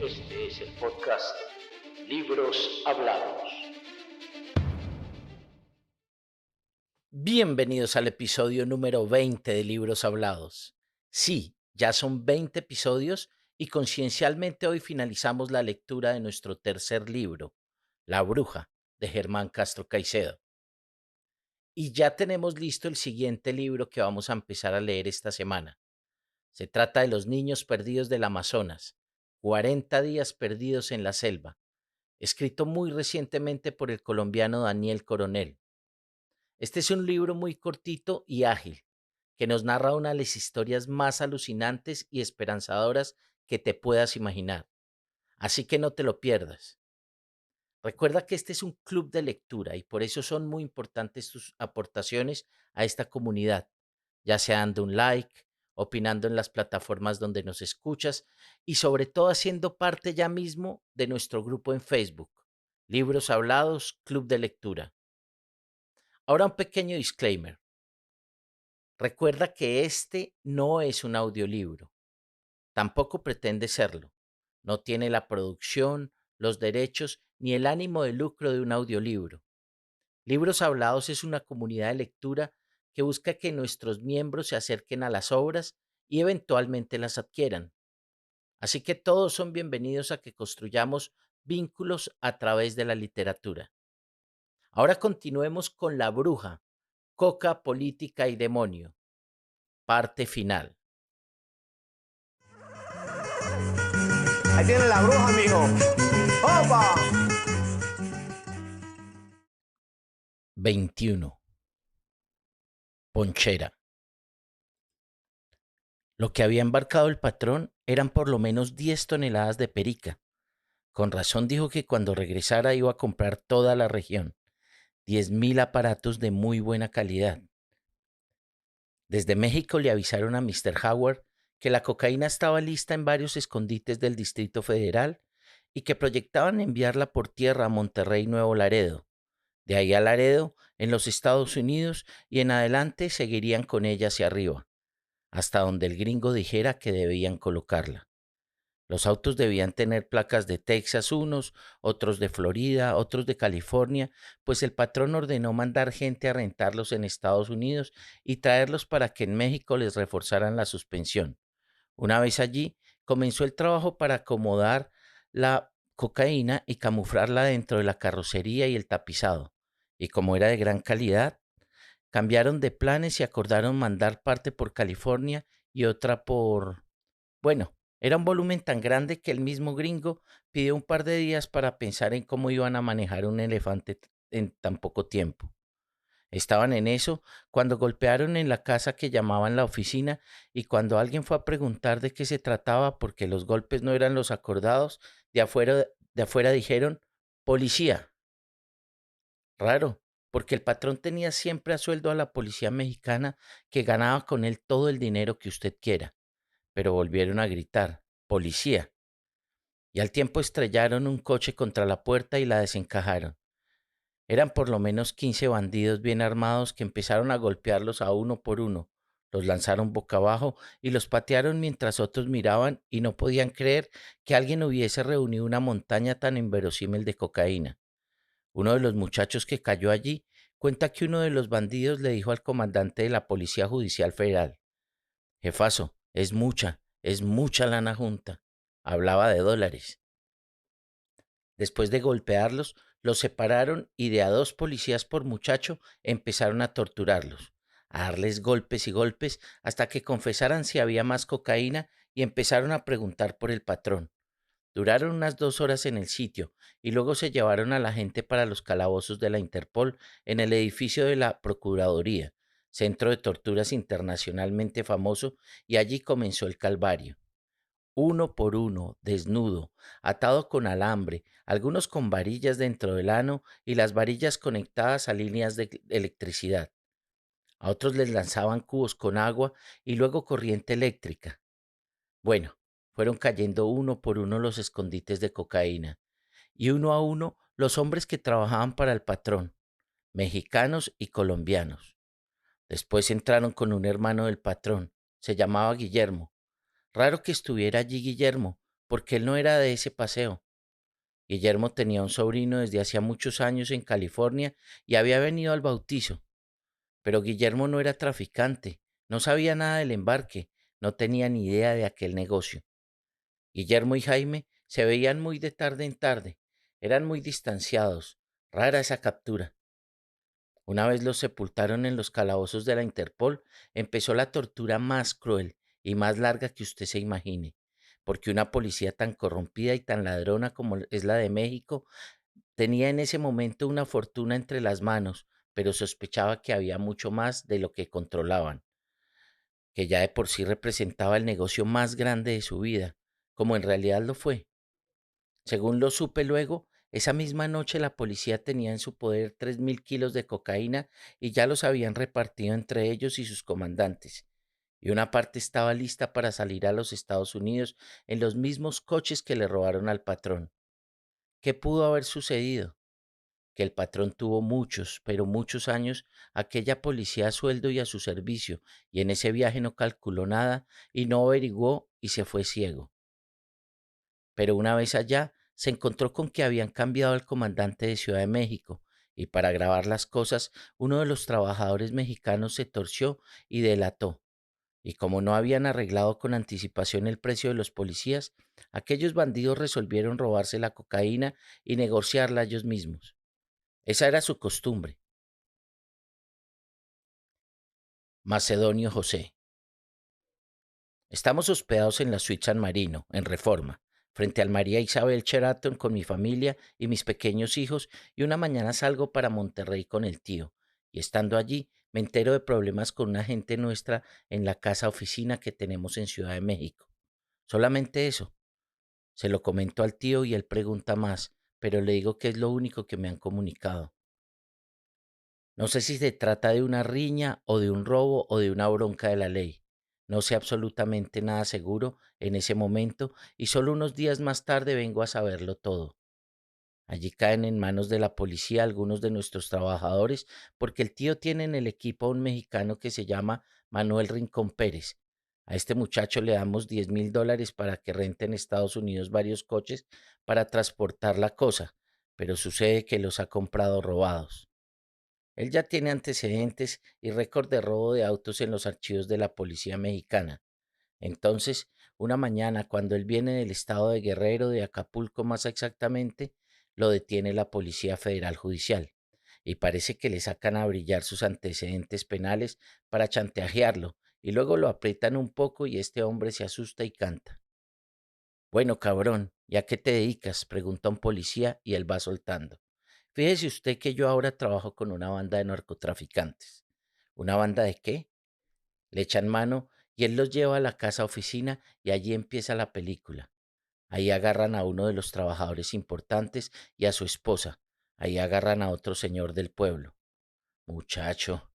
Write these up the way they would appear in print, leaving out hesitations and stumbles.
Este es el podcast Libros Hablados. Bienvenidos al episodio número 20 de Libros Hablados. Sí, ya son 20 episodios y conciencialmente hoy finalizamos la lectura de nuestro tercer libro, La Bruja, de Germán Castro Caicedo. Y ya tenemos listo el siguiente libro que vamos a empezar a leer esta semana. Se trata de Los niños perdidos del Amazonas, 40 días perdidos en la selva, escrito muy recientemente por el colombiano Daniel Coronel. Este es un libro muy cortito y ágil, que nos narra una de las historias más alucinantes y esperanzadoras que te puedas imaginar. Así que no te lo pierdas. Recuerda que este es un club de lectura y por eso son muy importantes tus aportaciones a esta comunidad, ya sea dando un like, opinando en las plataformas donde nos escuchas y sobre todo haciendo parte ya mismo de nuestro grupo en Facebook, Libros Hablados, Club de Lectura. Ahora un pequeño disclaimer. Recuerda que este no es un audiolibro, tampoco pretende serlo. No tiene la producción, los derechos ni el ánimo de lucro de un audiolibro. Libros Hablados es una comunidad de lectura que busca que nuestros miembros se acerquen a las obras y eventualmente las adquieran. Así que todos son bienvenidos a que construyamos vínculos a través de la literatura. Ahora continuemos con La Bruja, Coca, Política y Demonio, parte final. Ahí tiene la bruja, amigo. ¡Opa! 21. Ponchera. Lo que había embarcado el patrón eran por lo menos 10 toneladas de perica. Con razón dijo que cuando regresara iba a comprar toda la región, 10,000 aparatos de muy buena calidad. Desde México le avisaron a Mr. Howard que la cocaína estaba lista en varios escondites del Distrito Federal y que proyectaban enviarla por tierra a Monterrey, Nuevo Laredo. De ahí a Laredo, en los Estados Unidos, y en adelante seguirían con ella hacia arriba, hasta donde el gringo dijera que debían colocarla. Los autos debían tener placas de Texas unos, otros de Florida, otros de California, pues el patrón ordenó mandar gente a rentarlos en Estados Unidos y traerlos para que en México les reforzaran la suspensión. Una vez allí, comenzó el trabajo para acomodar la cocaína y camuflarla dentro de la carrocería y el tapizado. Y como era de gran calidad, cambiaron de planes y acordaron mandar parte por California y otra por... Bueno, era un volumen tan grande que el mismo gringo pidió un par de días para pensar en cómo iban a manejar un elefante en tan poco tiempo. Estaban en eso cuando golpearon en la casa que llamaban la oficina y cuando alguien fue a preguntar de qué se trataba porque los golpes no eran los acordados, de afuera dijeron, policía. Raro, porque el patrón tenía siempre a sueldo a la policía mexicana que ganaba con él todo el dinero que usted quiera. Pero volvieron a gritar, policía. Y al tiempo estrellaron un coche contra la puerta y la desencajaron. Eran por lo menos 15 bandidos bien armados que empezaron a golpearlos a uno por uno. Los lanzaron boca abajo y los patearon mientras otros miraban y no podían creer que alguien hubiese reunido una montaña tan inverosímil de cocaína. Uno de los muchachos que cayó allí cuenta que uno de los bandidos le dijo al comandante de la Policía Judicial Federal, jefazo, es mucha lana junta. Hablaba de dólares. Después de golpearlos, los separaron y de a 2 policías por muchacho empezaron a torturarlos, a darles golpes y golpes hasta que confesaran si había más cocaína y empezaron a preguntar por el patrón. Duraron unas 2 horas en el sitio y luego se llevaron a la gente para los calabozos de la Interpol en el edificio de la Procuraduría, centro de torturas internacionalmente famoso, y allí comenzó el calvario. Uno por uno, desnudo, atado con alambre, algunos con varillas dentro del ano y las varillas conectadas a líneas de electricidad. A otros les lanzaban cubos con agua y luego corriente eléctrica. Bueno, fueron cayendo uno por uno los escondites de cocaína y uno a uno los hombres que trabajaban para el patrón, mexicanos y colombianos. Después entraron con un hermano del patrón, se llamaba Guillermo. Raro que estuviera allí Guillermo, porque él no era de ese paseo. Guillermo tenía un sobrino desde hacía muchos años en California y había venido al bautizo, pero Guillermo no era traficante, no sabía nada del embarque, no tenía ni idea de aquel negocio. Guillermo y Jaime se veían muy de tarde en tarde, eran muy distanciados, rara esa captura. Una vez los sepultaron en los calabozos de la Interpol, empezó la tortura más cruel y más larga que usted se imagine, porque una policía tan corrompida y tan ladrona como es la de México tenía en ese momento una fortuna entre las manos, pero sospechaba que había mucho más de lo que controlaban, que ya de por sí representaba el negocio más grande de su vida, como en realidad lo fue. Según lo supe luego, esa misma noche la policía tenía en su poder 3.000 kilos de cocaína y ya los habían repartido entre ellos y sus comandantes. Y una parte estaba lista para salir a los Estados Unidos en los mismos coches que le robaron al patrón. ¿Qué pudo haber sucedido? Que el patrón tuvo muchos, pero muchos años aquella policía a sueldo y a su servicio, y en ese viaje no calculó nada y no averiguó y se fue ciego. Pero una vez allá se encontró con que habían cambiado al comandante de Ciudad de México, y para agravar las cosas, uno de los trabajadores mexicanos se torció y delató. Y como no habían arreglado con anticipación el precio de los policías, aquellos bandidos resolvieron robarse la cocaína y negociarla ellos mismos. Esa era su costumbre. Macedonio José. Estamos hospedados en la Suite San Marino, en Reforma, frente al María Isabel Sheraton con mi familia y mis pequeños hijos, y una mañana salgo para Monterrey con el tío, y estando allí me entero de problemas con una gente nuestra en la casa oficina que tenemos en Ciudad de México. Solamente eso. Se lo comento al tío y él pregunta más, pero le digo que es lo único que me han comunicado. No sé si se trata de una riña o de un robo o de una bronca de la ley. No sé absolutamente nada seguro en ese momento y solo unos días más tarde vengo a saberlo todo. Allí caen en manos de la policía algunos de nuestros trabajadores porque el tío tiene en el equipo a un mexicano que se llama Manuel Rincón Pérez. A este muchacho le damos 10.000 dólares para que rente en Estados Unidos varios coches para transportar la cosa, pero sucede que los ha comprado robados. Él ya tiene antecedentes y récord de robo de autos en los archivos de la policía mexicana. Entonces, una mañana, cuando él viene del estado de Guerrero, de Acapulco más exactamente, lo detiene la Policía Federal Judicial y parece que le sacan a brillar sus antecedentes penales para chantajearlo y luego lo aprietan un poco y este hombre se asusta y canta. Bueno, cabrón, ¿y a qué te dedicas? Pregunta un policía y él va soltando. Fíjese usted que yo ahora trabajo con una banda de narcotraficantes. ¿Una banda de qué? Le echan mano y él los lleva a la casa oficina y allí empieza la película. Ahí agarran a uno de los trabajadores importantes y a su esposa. Ahí agarran a otro señor del pueblo. Muchacho,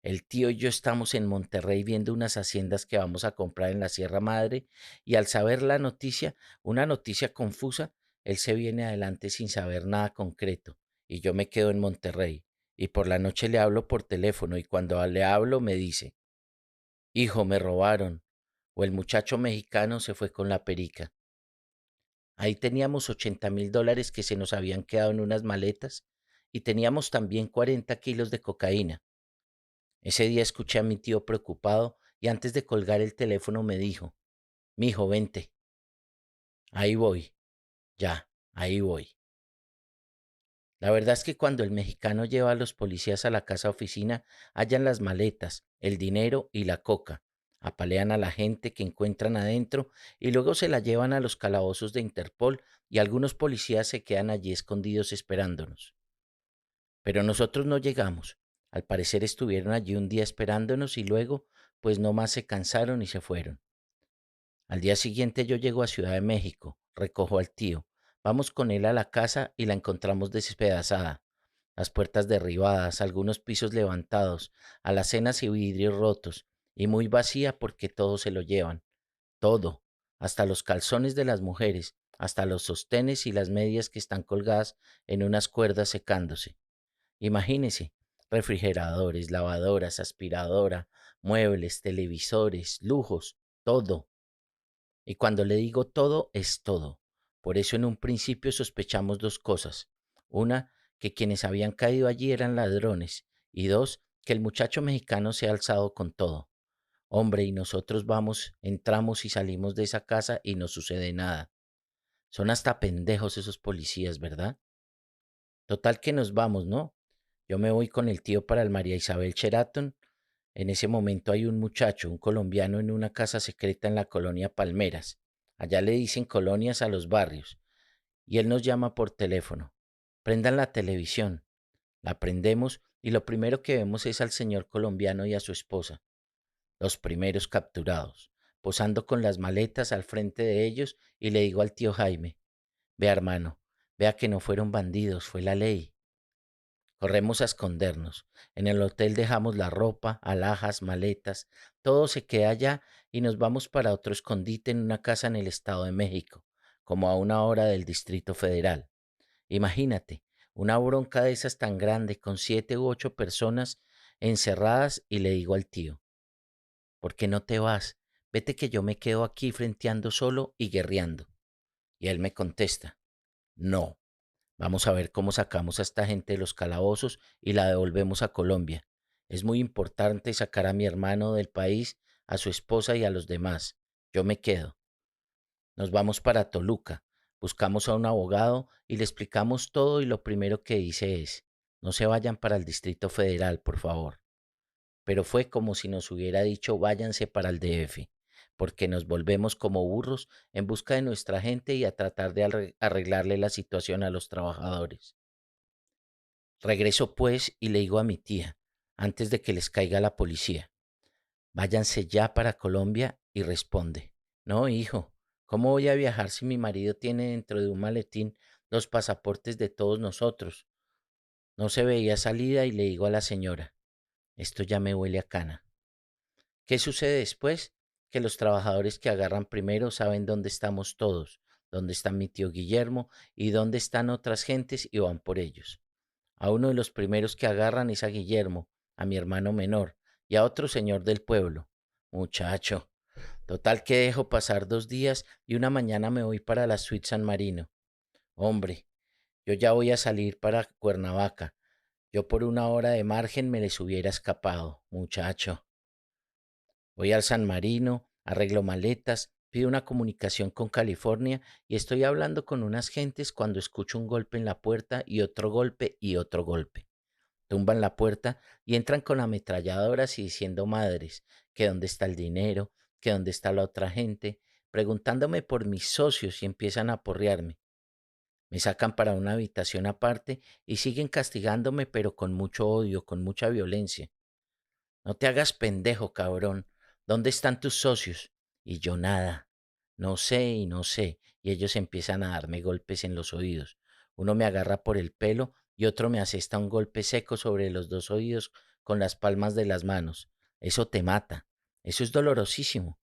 el tío y yo estamos en Monterrey viendo unas haciendas que vamos a comprar en la Sierra Madre y al saber la noticia, una noticia confusa, él se viene adelante sin saber nada concreto y yo me quedo en Monterrey y por la noche le hablo por teléfono y cuando le hablo me dice, hijo, me robaron o el muchacho mexicano se fue con la perica. Ahí teníamos 80.000 dólares que se nos habían quedado en unas maletas y teníamos también 40 kilos de cocaína. Ese día escuché a mi tío preocupado y antes de colgar el teléfono me dijo, mijo, vente, ahí voy, ya, ahí voy. La verdad es que cuando el mexicano lleva a los policías a la casa oficina, hallan las maletas, el dinero y la coca. Apalean a la gente que encuentran adentro y luego se la llevan a los calabozos de Interpol y algunos policías se quedan allí escondidos esperándonos. Pero nosotros no llegamos. Al parecer estuvieron allí un día esperándonos y luego, pues no más se cansaron y se fueron. Al día siguiente yo llego a Ciudad de México, recojo al tío, vamos con él a la casa y la encontramos despedazada, las puertas derribadas, algunos pisos levantados, alacenas y vidrios rotos, y muy vacía porque todo se lo llevan, todo, hasta los calzones de las mujeres, hasta los sostenes y las medias que están colgadas en unas cuerdas secándose. Imagínese, refrigeradores, lavadoras, aspiradora, muebles, televisores, lujos, todo. Y cuando le digo todo, es todo. Por eso en un principio sospechamos dos cosas. Una, que quienes habían caído allí eran ladrones. Y dos, que el muchacho mexicano se ha alzado con todo. Hombre, y nosotros vamos, entramos y salimos de esa casa y no sucede nada. Son hasta pendejos esos policías, ¿verdad? Total que nos vamos, ¿no? Yo me voy con el tío para el María Isabel Sheraton. En ese momento hay un muchacho, un colombiano, en una casa secreta en la colonia Palmeras. Allá le dicen colonias a los barrios. Y él nos llama por teléfono. Prendan la televisión. La prendemos y lo primero que vemos es al señor colombiano y a su esposa, los primeros capturados, posando con las maletas al frente de ellos y le digo al tío Jaime, vea hermano, vea que no fueron bandidos, fue la ley. Corremos a escondernos. En el hotel dejamos la ropa, alhajas, maletas, todo se queda allá y nos vamos para otro escondite en una casa en el Estado de México, como a una hora del Distrito Federal. Imagínate, una bronca de esas tan grande con 7 u 8 personas encerradas y le digo al tío, ¿por qué no te vas? Vete que yo me quedo aquí frenteando solo y guerreando. Y él me contesta, no. Vamos a ver cómo sacamos a esta gente de los calabozos y la devolvemos a Colombia. Es muy importante sacar a mi hermano del país, a su esposa y a los demás. Yo me quedo. Nos vamos para Toluca. Buscamos a un abogado y le explicamos todo y lo primero que dice es, no se vayan para el Distrito Federal, por favor. Pero fue como si nos hubiera dicho váyanse para el DF, porque nos volvemos como burros en busca de nuestra gente y a tratar de arreglarle la situación a los trabajadores. Regreso pues y le digo a mi tía, antes de que les caiga la policía, váyanse ya para Colombia y responde, no, hijo, ¿cómo voy a viajar si mi marido tiene dentro de un maletín los pasaportes de todos nosotros? No se veía salida y le digo a la señora, esto ya me huele a cana. ¿Qué sucede después? Que los trabajadores que agarran primero saben dónde estamos todos, dónde está mi tío Guillermo y dónde están otras gentes y van por ellos. A uno de los primeros que agarran es a Guillermo, a mi hermano menor, y a otro señor del pueblo. Muchacho, total que dejo pasar 2 días y una mañana me voy para la suite San Marino. Hombre, yo ya voy a salir para Cuernavaca. Yo por una hora de margen me les hubiera escapado, muchacho. Voy al San Marino, arreglo maletas, pido una comunicación con California y estoy hablando con unas gentes cuando escucho un golpe en la puerta y otro golpe y otro golpe. Tumban la puerta y entran con ametralladoras y diciendo madres, que dónde está el dinero, que dónde está la otra gente, preguntándome por mis socios y empiezan a porrearme. Me sacan para una habitación aparte y siguen castigándome pero con mucho odio, con mucha violencia. No te hagas pendejo, cabrón. ¿Dónde están tus socios? Y yo nada. No sé y no sé. Y ellos empiezan a darme golpes en los oídos. Uno me agarra por el pelo y otro me asesta un golpe seco sobre los dos oídos con las palmas de las manos. Eso te mata. Eso es dolorosísimo.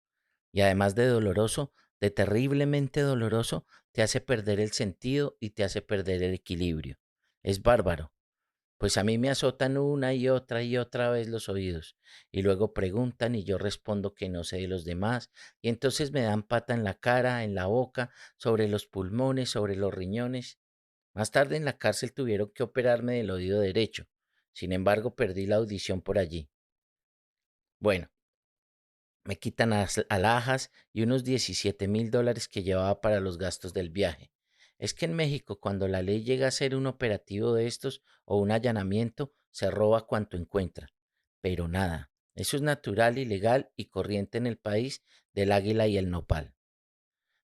Y además de doloroso, de terriblemente doloroso, te hace perder el sentido y te hace perder el equilibrio. Es bárbaro. Pues a mí me azotan una y otra vez los oídos, y luego preguntan y yo respondo que no sé de los demás, y entonces me dan pata en la cara, en la boca, sobre los pulmones, sobre los riñones. Más tarde en la cárcel tuvieron que operarme del oído derecho. Sin embargo, perdí la audición por allí. Bueno, me quitan alhajas y unos $17,000 que llevaba para los gastos del viaje. Es que en México, cuando la ley llega a ser un operativo de estos o un allanamiento, se roba cuanto encuentra. Pero nada, eso es natural y legal y corriente en el país del águila y el nopal.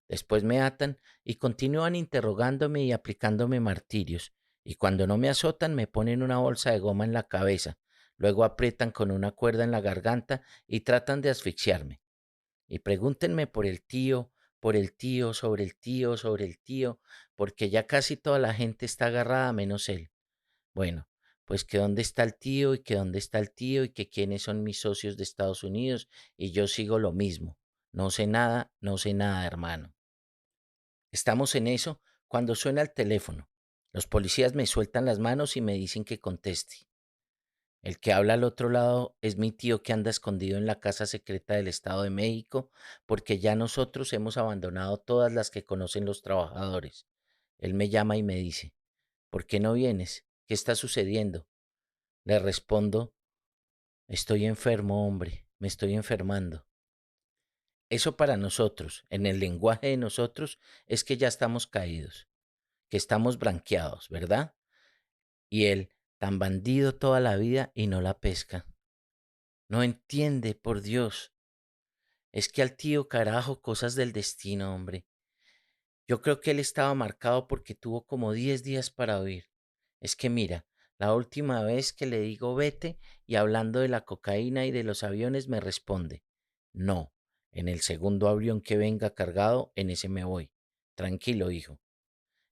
Después me atan y continúan interrogándome y aplicándome martirios, y cuando no me azotan me ponen una bolsa de goma en la cabeza, luego aprietan con una cuerda en la garganta y tratan de asfixiarme. Y pregúntenme por el tío, sobre el tío, sobre el tío, porque ya casi toda la gente está agarrada menos él. Bueno, pues que dónde está el tío y que dónde está el tío y que quiénes son mis socios de Estados Unidos y yo sigo lo mismo. No sé nada, no sé nada, hermano. Estamos en eso cuando suena el teléfono. Los policías me sueltan las manos y me dicen que conteste. El que habla al otro lado es mi tío que anda escondido en la casa secreta del Estado de México porque ya nosotros hemos abandonado todas las que conocen los trabajadores. Él me llama y me dice, ¿por qué no vienes? ¿Qué está sucediendo? Le respondo, estoy enfermo, hombre, me estoy enfermando. Eso para nosotros, en el lenguaje de nosotros, es que ya estamos caídos, que estamos branqueados, ¿verdad? Y él, tan bandido toda la vida y no la pesca. No entiende, por Dios. Es que al tío carajo, cosas del destino, hombre. Yo creo que él estaba marcado porque tuvo como 10 días para oír. Es que mira, la última vez que le digo vete y hablando de la cocaína y de los aviones me responde, no, en el segundo avión que venga cargado, en ese me voy. Tranquilo, hijo.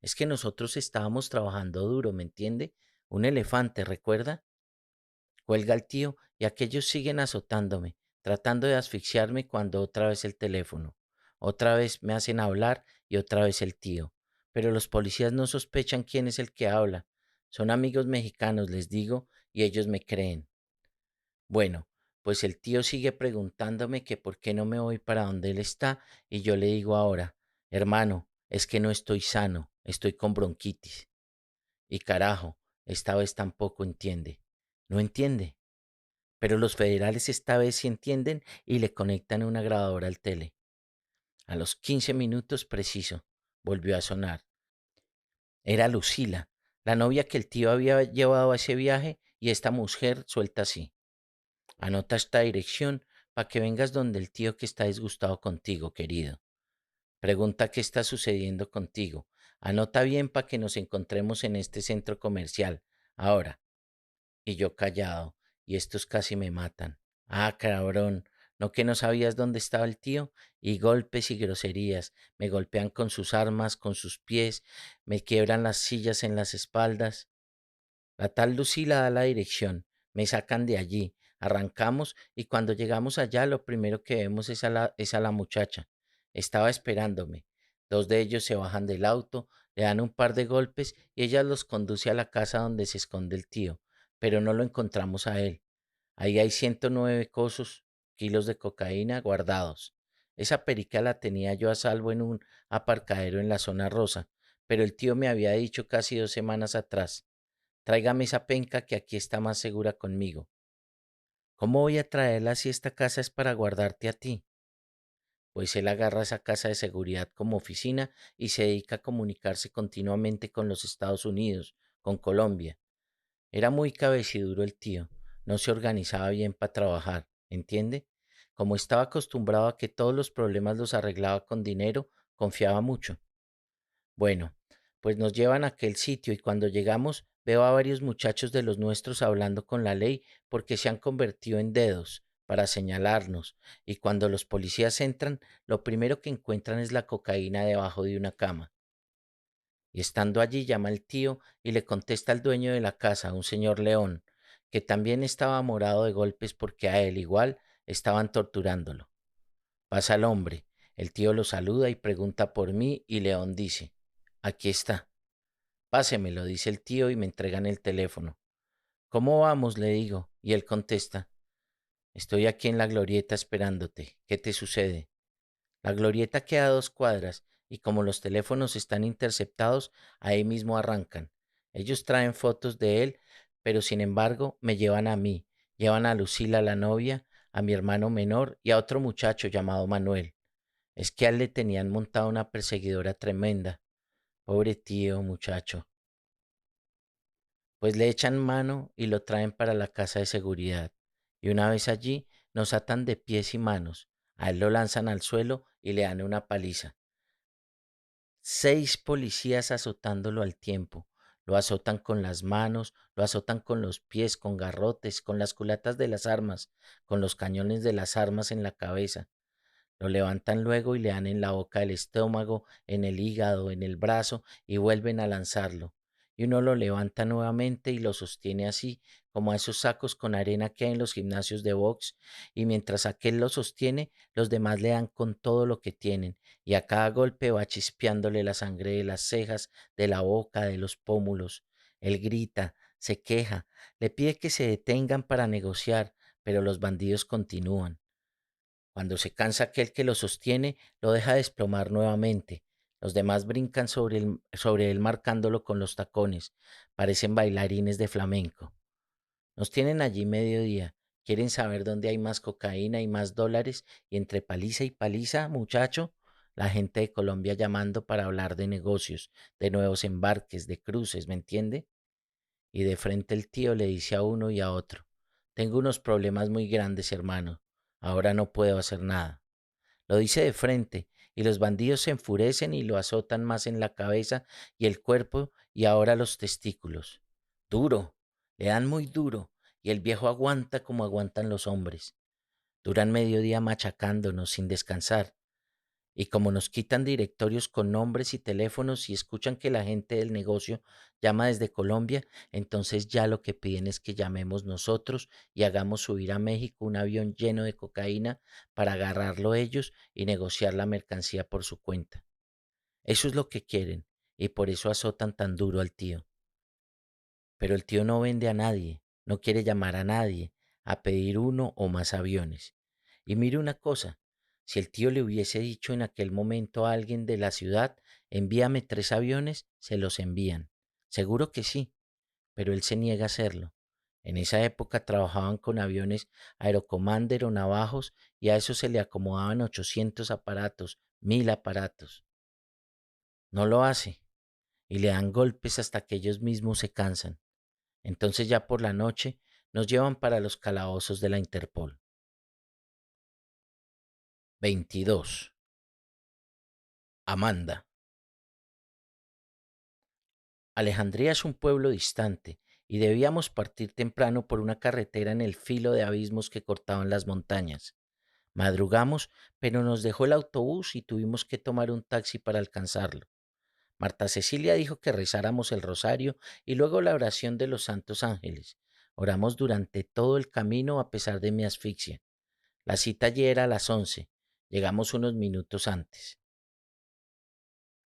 Es que nosotros estábamos trabajando duro, ¿me entiende? Un elefante, ¿recuerda? Cuelga el tío y aquellos siguen azotándome, tratando de asfixiarme cuando otra vez el teléfono. Otra vez me hacen hablar y otra vez el tío. Pero los policías no sospechan quién es el que habla. Son amigos mexicanos, les digo, y ellos me creen. Bueno, pues el tío sigue preguntándome que por qué no me voy para donde él está y yo le digo ahora, hermano, es que no estoy sano, estoy con bronquitis. Y carajo, esta vez tampoco entiende. No entiende. Pero los federales esta vez sí entienden y le conectan una grabadora al tele. A los 15 minutos preciso, volvió a sonar. Era Lucila, la novia que el tío había llevado a ese viaje y esta mujer suelta así. Anota esta dirección para que vengas donde el tío que está disgustado contigo, querido. Pregunta qué está sucediendo contigo. Anota bien para que nos encontremos en este centro comercial. Ahora, y yo callado, y estos casi me matan. Ah, cabrón, ¿no que no sabías dónde estaba el tío? Y golpes y groserías, me golpean con sus armas, con sus pies, me quiebran las sillas en las espaldas. La tal Lucila da la dirección, me sacan de allí, arrancamos y cuando llegamos allá lo primero que vemos es a la muchacha. Estaba esperándome. Dos de ellos se bajan del auto, le dan un par de golpes y ella los conduce a la casa donde se esconde el tío, pero no lo encontramos a él. Ahí hay 109 kilos de cocaína guardados. Esa perica la tenía yo a salvo en un aparcadero en la zona rosa, pero el tío me había dicho casi 2 semanas atrás. Tráigame esa penca que aquí está más segura conmigo. ¿Cómo voy a traerla si esta casa es para guardarte a ti? Pues él agarra esa casa de seguridad como oficina y se dedica a comunicarse continuamente con los Estados Unidos, con Colombia. Era muy cabeciduro el tío, no se organizaba bien para trabajar, ¿entiende? Como estaba acostumbrado a que todos los problemas los arreglaba con dinero, confiaba mucho. Bueno, pues nos llevan a aquel sitio y cuando llegamos veo a varios muchachos de los nuestros hablando con la ley porque se han convertido en dedos para señalarnos y cuando los policías entran, lo primero que encuentran es la cocaína debajo de una cama. Y estando allí llama el tío y le contesta al dueño de la casa, un señor León, que también estaba morado de golpes porque a él igual estaban torturándolo. Pasa el hombre, el tío lo saluda y pregunta por mí y León dice, aquí está. Pásemelo, dice el tío y me entregan el teléfono. ¿Cómo vamos? Le digo, y él contesta, estoy aquí en la glorieta esperándote. ¿Qué te sucede? La glorieta queda a 2 cuadras y como los teléfonos están interceptados, ahí mismo arrancan. Ellos traen fotos de él, pero sin embargo me llevan a mí, llevan a Lucila, la novia, a mi hermano menor y a otro muchacho llamado Manuel. Es que a él le tenían montado una perseguidora tremenda. Pobre tío, muchacho. Pues le echan mano y lo traen para la casa de seguridad. Y una vez allí, nos atan de pies y manos. A él lo lanzan al suelo y le dan una paliza. 6 policías azotándolo al tiempo. Lo azotan con las manos, lo azotan con los pies, con garrotes, con las culatas de las armas, con los cañones de las armas en la cabeza. Lo levantan luego y le dan en la boca el estómago, en el hígado, en el brazo y vuelven a lanzarlo. Y uno lo levanta nuevamente y lo sostiene así, como a esos sacos con arena que hay en los gimnasios de box. Y mientras aquel lo sostiene, los demás le dan con todo lo que tienen. Y a cada golpe va chispeándole la sangre de las cejas, de la boca, de los pómulos. Él grita, se queja, le pide que se detengan para negociar, pero los bandidos continúan. Cuando se cansa aquel que lo sostiene, lo deja desplomar nuevamente. Los demás brincan sobre él marcándolo con los tacones. Parecen bailarines de flamenco. Nos tienen allí mediodía. Quieren saber dónde hay más cocaína y más dólares. Y entre paliza y paliza, muchacho, la gente de Colombia llamando para hablar de negocios, de nuevos embarques, de cruces, ¿me entiende? Y de frente el tío le dice a uno y a otro, tengo unos problemas muy grandes, hermano. Ahora no puedo hacer nada. Lo dice de frente, y los bandidos se enfurecen y lo azotan más en la cabeza y el cuerpo y ahora los testículos. Duro, le dan muy duro, y el viejo aguanta como aguantan los hombres. Duran medio día machacándonos sin descansar. Y como nos quitan directorios con nombres y teléfonos y escuchan que la gente del negocio llama desde Colombia, entonces ya lo que piden es que llamemos nosotros y hagamos subir a México un avión lleno de cocaína para agarrarlo ellos y negociar la mercancía por su cuenta. Eso es lo que quieren y por eso azotan tan duro al tío. Pero el tío no vende a nadie, no quiere llamar a nadie a pedir uno o más aviones. Y mire una cosa, si el tío le hubiese dicho en aquel momento a alguien de la ciudad, envíame 3 aviones, se los envían. Seguro que sí, pero él se niega a hacerlo. En esa época trabajaban con aviones Aerocommander o Navajos y a eso se le acomodaban 800 aparatos, 1000 aparatos. No lo hace y le dan golpes hasta que ellos mismos se cansan. Entonces ya por la noche nos llevan para los calabozos de la Interpol. 22. Amanda. Alejandría es un pueblo distante y debíamos partir temprano por una carretera en el filo de abismos que cortaban las montañas. Madrugamos, pero nos dejó el autobús y tuvimos que tomar un taxi para alcanzarlo. Marta Cecilia dijo que rezáramos el rosario y luego la oración de los santos ángeles. Oramos durante todo el camino a pesar de mi asfixia. La cita allí era a las 11. Llegamos unos minutos antes.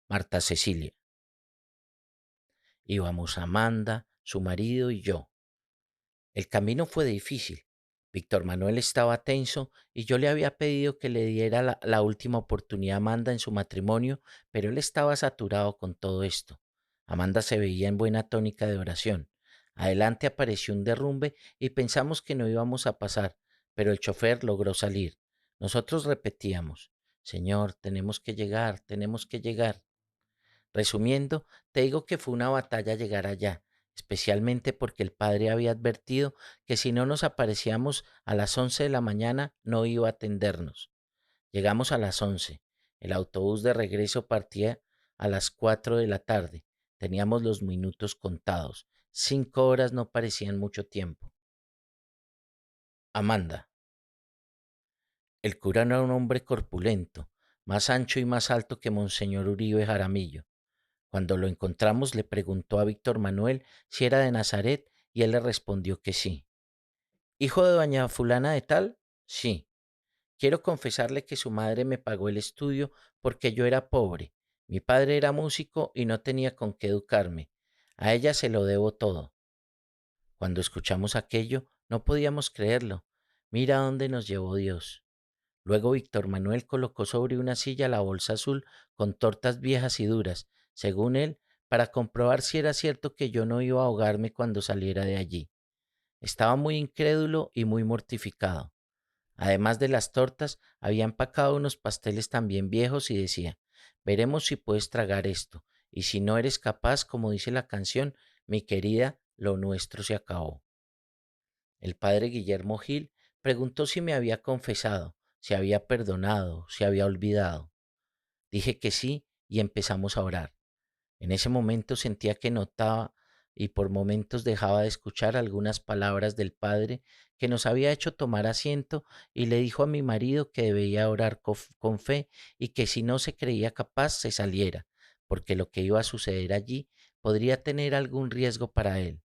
Marta Cecilia. Íbamos Amanda, su marido y yo. El camino fue difícil. Víctor Manuel estaba tenso y yo le había pedido que le diera la última oportunidad a Amanda en su matrimonio, pero él estaba saturado con todo esto. Amanda se veía en buena tónica de oración. Adelante apareció un derrumbe y pensamos que no íbamos a pasar, pero el chofer logró salir. Nosotros repetíamos, Señor, tenemos que llegar, tenemos que llegar. Resumiendo, te digo que fue una batalla llegar allá, especialmente porque el padre había advertido que si no nos aparecíamos a las 11 de la mañana no iba a atendernos. Llegamos a las 11. El autobús de regreso partía a las 4 de la tarde. Teníamos los minutos contados. 5 horas no parecían mucho tiempo. Amanda. El cura era un hombre corpulento, más ancho y más alto que Monseñor Uribe Jaramillo. Cuando lo encontramos le preguntó a Víctor Manuel si era de Nazaret y él le respondió que sí. ¿Hijo de doña fulana de tal? Sí. Quiero confesarle que su madre me pagó el estudio porque yo era pobre. Mi padre era músico y no tenía con qué educarme. A ella se lo debo todo. Cuando escuchamos aquello, no podíamos creerlo. Mira dónde nos llevó Dios. Luego Víctor Manuel colocó sobre una silla la bolsa azul con tortas viejas y duras, según él, para comprobar si era cierto que yo no iba a ahogarme cuando saliera de allí. Estaba muy incrédulo y muy mortificado. Además de las tortas, había empacado unos pasteles también viejos y decía, veremos si puedes tragar esto, y si no eres capaz, como dice la canción, mi querida, lo nuestro se acabó. El padre Guillermo Gil preguntó si me había confesado, si había perdonado, si había olvidado. Dije que sí y empezamos a orar. En ese momento sentía que notaba y por momentos dejaba de escuchar algunas palabras del padre que nos había hecho tomar asiento y le dijo a mi marido que debía orar con fe y que si no se creía capaz se saliera, porque lo que iba a suceder allí podría tener algún riesgo para él.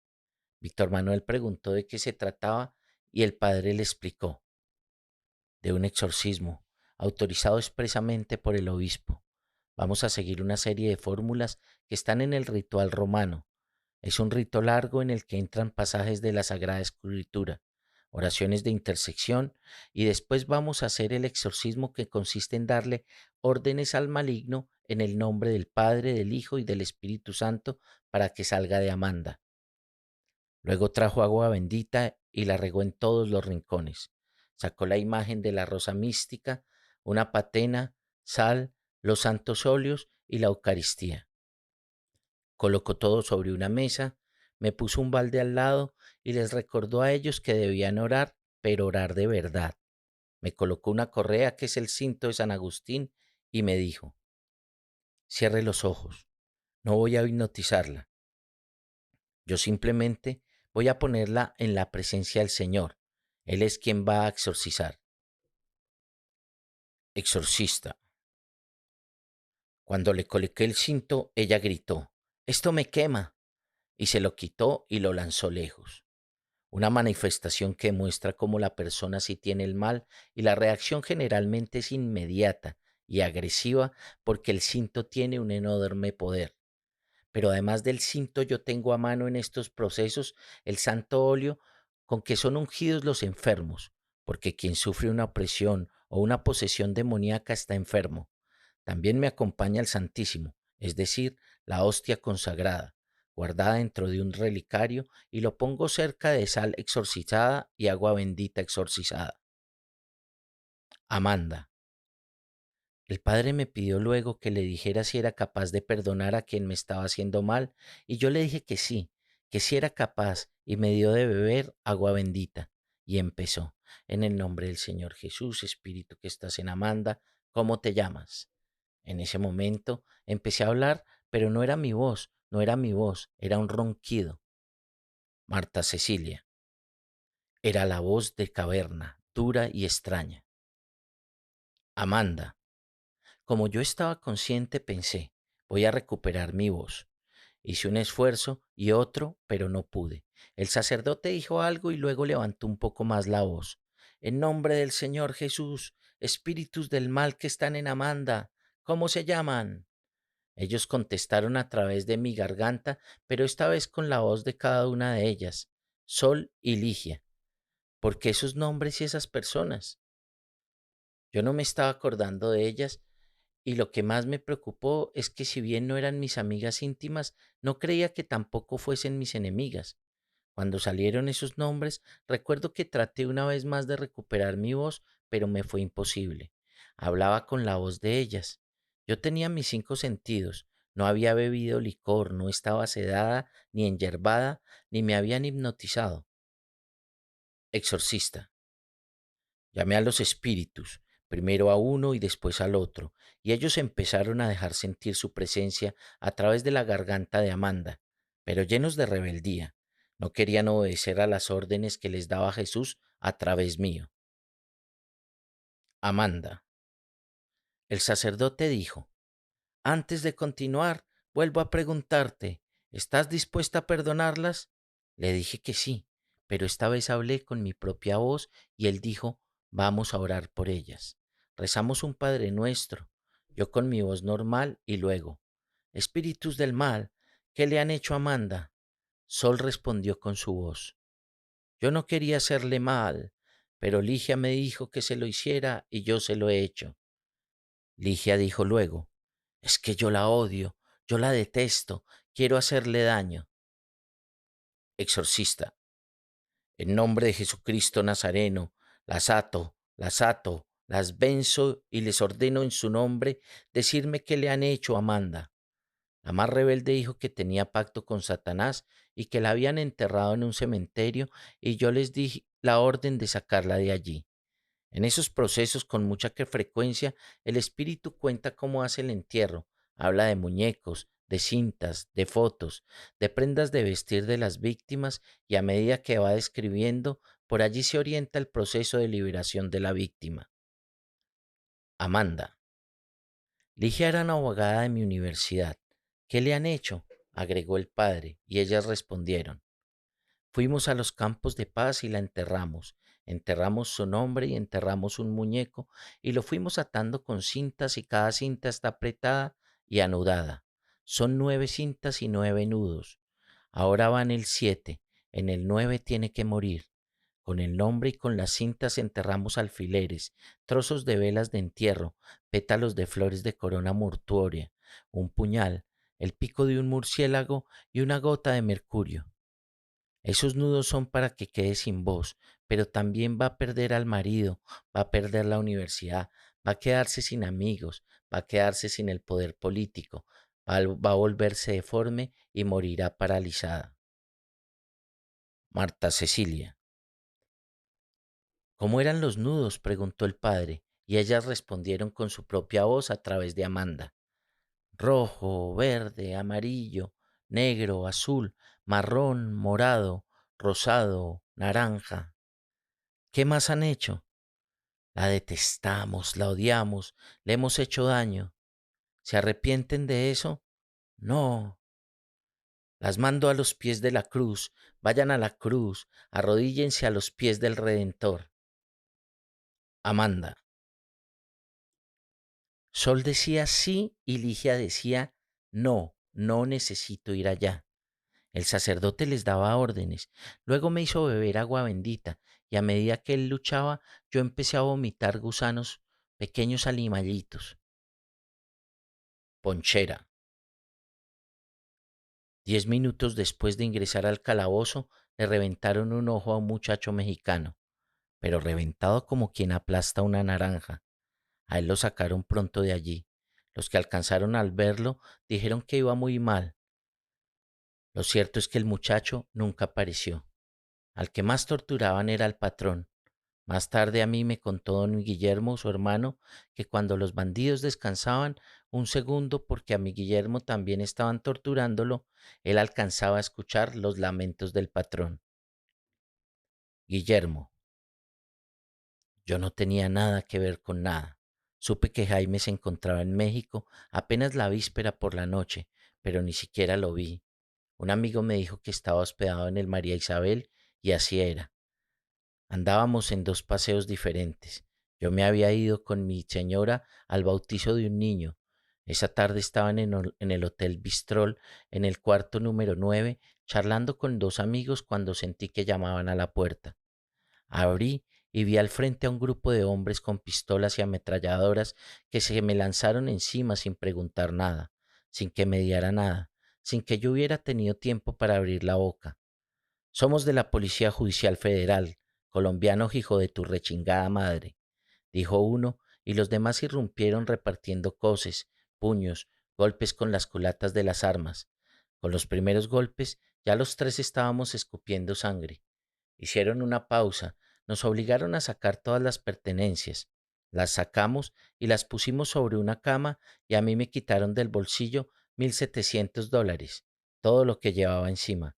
Víctor Manuel preguntó de qué se trataba y el padre le explicó, de un exorcismo, autorizado expresamente por el obispo. Vamos a seguir una serie de fórmulas que están en el ritual romano. Es un rito largo en el que entran pasajes de la Sagrada Escritura, oraciones de intersección y después vamos a hacer el exorcismo que consiste en darle órdenes al maligno en el nombre del Padre, del Hijo y del Espíritu Santo para que salga de Amanda. Luego trajo agua bendita y la regó en todos los rincones. Sacó la imagen de la rosa mística, una patena, sal, los santos óleos y la Eucaristía. Colocó todo sobre una mesa, me puso un balde al lado y les recordó a ellos que debían orar, pero orar de verdad. Me colocó una correa que es el cinto de San Agustín y me dijo, cierre los ojos, no voy a hipnotizarla, yo simplemente voy a ponerla en la presencia del Señor. Él es quien va a exorcizar. Exorcista. Cuando le coloqué el cinto, ella gritó, esto me quema, y se lo quitó y lo lanzó lejos. Una manifestación que muestra cómo la persona sí tiene el mal y la reacción generalmente es inmediata y agresiva porque el cinto tiene un enorme poder. Pero además del cinto yo tengo a mano en estos procesos el santo óleo con que son ungidos los enfermos, porque quien sufre una opresión o una posesión demoníaca está enfermo. También me acompaña el Santísimo, es decir, la hostia consagrada, guardada dentro de un relicario y lo pongo cerca de sal exorcizada y agua bendita exorcizada. Amanda. El padre me pidió luego que le dijera si era capaz de perdonar a quien me estaba haciendo mal, y yo le dije que sí era capaz, y me dio de beber agua bendita. Y empezó, en el nombre del Señor Jesús, Espíritu que estás en Amanda, ¿cómo te llamas? En ese momento empecé a hablar, pero no era mi voz, no era mi voz, era un ronquido. Marta Cecilia. Era la voz de caverna, dura y extraña. Amanda. Como yo estaba consciente, pensé, voy a recuperar mi voz. Hice un esfuerzo y otro, pero no pude. El sacerdote dijo algo y luego levantó un poco más la voz. En nombre del Señor Jesús, espíritus del mal que están en Amanda, ¿cómo se llaman? Ellos contestaron a través de mi garganta, pero esta vez con la voz de cada una de ellas, Sol y Ligia. ¿Por qué esos nombres y esas personas? Yo no me estaba acordando de ellas y lo que más me preocupó es que si bien no eran mis amigas íntimas, no creía que tampoco fuesen mis enemigas. Cuando salieron esos nombres, recuerdo que traté una vez más de recuperar mi voz, pero me fue imposible. Hablaba con la voz de ellas. Yo tenía mis 5 sentidos. No había bebido licor, no estaba sedada, ni enyerbada, ni me habían hipnotizado. Exorcista. Llamé a los espíritus, primero a uno y después al otro, y ellos empezaron a dejar sentir su presencia a través de la garganta de Amanda, pero llenos de rebeldía. No querían obedecer a las órdenes que les daba Jesús a través mío. Amanda. El sacerdote dijo, antes de continuar, vuelvo a preguntarte, ¿estás dispuesta a perdonarlas? Le dije que sí, pero esta vez hablé con mi propia voz y él dijo, vamos a orar por ellas. Rezamos un Padre Nuestro, yo con mi voz normal y luego, espíritus del mal, ¿qué le han hecho a Amanda? Sol respondió con su voz, yo no quería hacerle mal, pero Ligia me dijo que se lo hiciera y yo se lo he hecho. Ligia dijo luego, es que yo la odio, yo la detesto, quiero hacerle daño. Exorcista, en nombre de Jesucristo Nazareno, las ato, las venzo y les ordeno en su nombre decirme qué le han hecho a Amanda. La más rebelde dijo que tenía pacto con Satanás y que la habían enterrado en un cementerio y yo les di la orden de sacarla de allí. En esos procesos, con mucha frecuencia, el espíritu cuenta cómo hace el entierro, habla de muñecos, de cintas, de fotos, de prendas de vestir de las víctimas y a medida que va describiendo, por allí se orienta el proceso de liberación de la víctima. Amanda. Ligia era una abogada de mi universidad. ¿Qué le han hecho? Agregó el padre, y ellas respondieron. Fuimos a los campos de paz y la enterramos. Enterramos su nombre y enterramos un muñeco y lo fuimos atando con cintas y cada cinta está apretada y anudada. Son 9 cintas y 9 nudos. Ahora va en el 7, en el 9 tiene que morir. Con el nombre y con las cintas enterramos alfileres, trozos de velas de entierro, pétalos de flores de corona mortuoria, un puñal, el pico de un murciélago y una gota de mercurio. Esos nudos son para que quede sin voz, pero también va a perder al marido, va a perder la universidad, va a quedarse sin amigos, va a quedarse sin el poder político, va a volverse deforme y morirá paralizada. Marta Cecilia. ¿Cómo eran los nudos? Preguntó el padre, y ellas respondieron con su propia voz a través de Amanda. Rojo, verde, amarillo, negro, azul, marrón, morado, rosado, naranja. ¿Qué más han hecho? La detestamos, la odiamos, le hemos hecho daño. ¿Se arrepienten de eso? No. Las mando a los pies de la cruz, vayan a la cruz, arrodíllense a los pies del Redentor. Amanda. Sol decía sí y Ligia decía no, no necesito ir allá. El sacerdote les daba órdenes. Luego me hizo beber agua bendita y a medida que él luchaba, yo empecé a vomitar gusanos, pequeños animalitos. Ponchera. 10 minutos después de ingresar al calabozo, le reventaron un ojo a un muchacho mexicano, pero reventado como quien aplasta una naranja. A él lo sacaron pronto de allí. Los que alcanzaron al verlo dijeron que iba muy mal. Lo cierto es que el muchacho nunca apareció. Al que más torturaban era al patrón. Más tarde a mí me contó don Guillermo, su hermano, que cuando los bandidos descansaban un segundo porque a mi Guillermo también estaban torturándolo, él alcanzaba a escuchar los lamentos del patrón. Guillermo, yo no tenía nada que ver con nada. Supe que Jaime se encontraba en México apenas la víspera por la noche, pero ni siquiera lo vi. Un amigo me dijo que estaba hospedado en el María Isabel y así era. Andábamos en dos paseos diferentes. Yo me había ido con mi señora al bautizo de un niño. Esa tarde estaban en el Hotel Bistrol, en el cuarto número 9, charlando con dos amigos cuando sentí que llamaban a la puerta. Abrí y vi al frente a un grupo de hombres con pistolas y ametralladoras que se me lanzaron encima sin preguntar nada, sin que me diera nada, sin que yo hubiera tenido tiempo para abrir la boca. Somos de la Policía Judicial Federal, colombianos hijo de tu rechingada madre, dijo uno, y los demás irrumpieron repartiendo coces, puños, golpes con las culatas de las armas. Con los primeros golpes ya los tres estábamos escupiendo sangre. Hicieron una pausa, nos obligaron a sacar todas las pertenencias. Las sacamos y las pusimos sobre una cama y a mí me quitaron del bolsillo $1,700, todo lo que llevaba encima.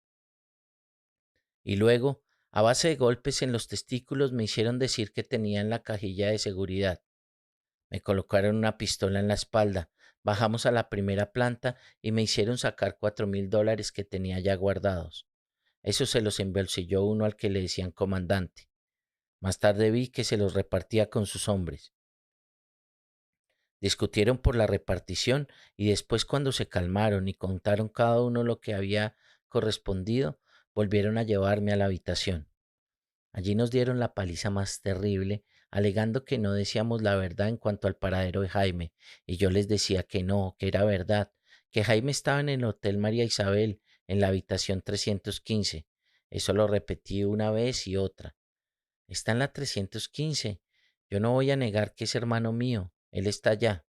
Y luego, a base de golpes en los testículos, me hicieron decir que tenía en la cajilla de seguridad. Me colocaron una pistola en la espalda, bajamos a la primera planta y me hicieron sacar $4,000 que tenía ya guardados. Eso se los embolsilló uno al que le decían comandante. Más tarde vi que se los repartía con sus hombres. Discutieron por la repartición y después cuando se calmaron y contaron cada uno lo que había correspondido, volvieron a llevarme a la habitación. Allí nos dieron la paliza más terrible, alegando que no decíamos la verdad en cuanto al paradero de Jaime, y yo les decía que no, que era verdad, que Jaime estaba en el Hotel María Isabel, en la habitación 315. Eso lo repetí una vez y otra. Está en la 315. Yo no voy a negar que es hermano mío, él está allá.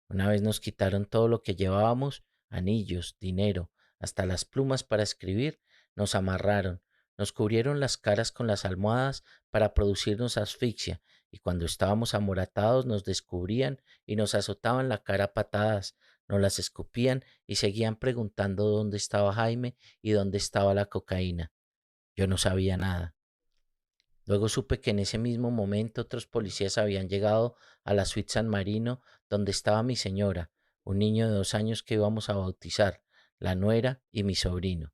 Una vez nos quitaron todo lo que llevábamos, anillos, dinero, hasta las plumas para escribir, nos amarraron, nos cubrieron las caras con las almohadas para producirnos asfixia, y cuando estábamos amoratados nos descubrían y nos azotaban la cara a patadas, nos las escupían y seguían preguntando dónde estaba Jaime y dónde estaba la cocaína. Yo no sabía nada. Luego supe que en ese mismo momento otros policías habían llegado a la suite San Marino donde estaba mi señora, un niño de 2 años que íbamos a bautizar, la nuera y mi sobrino.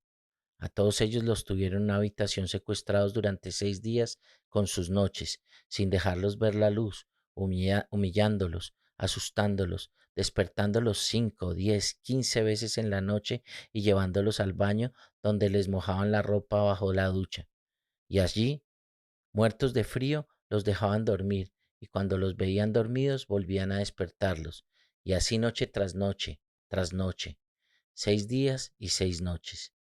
A todos ellos los tuvieron en una habitación secuestrados durante 6 días con sus noches, sin dejarlos ver la luz, humillándolos, asustándolos, despertándolos 5, 10, 15 veces en la noche y llevándolos al baño donde les mojaban la ropa bajo la ducha. Y allí, muertos de frío, los dejaban dormir y cuando los veían dormidos volvían a despertarlos. Y así noche tras noche, 6 días y 6 noches.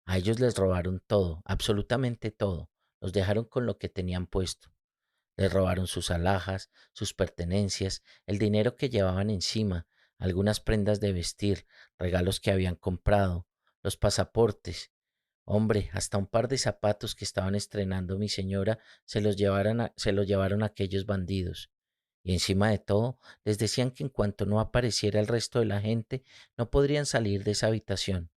A ellos les robaron todo, absolutamente todo. Los dejaron con lo que tenían puesto. Les robaron sus alhajas, sus pertenencias, el dinero que llevaban encima, algunas prendas de vestir, regalos que habían comprado, los pasaportes. Hombre, hasta un par de zapatos que estaban estrenando mi señora se los llevaron aquellos bandidos. Y encima de todo, les decían que en cuanto no apareciera el resto de la gente, no podrían salir de esa habitación.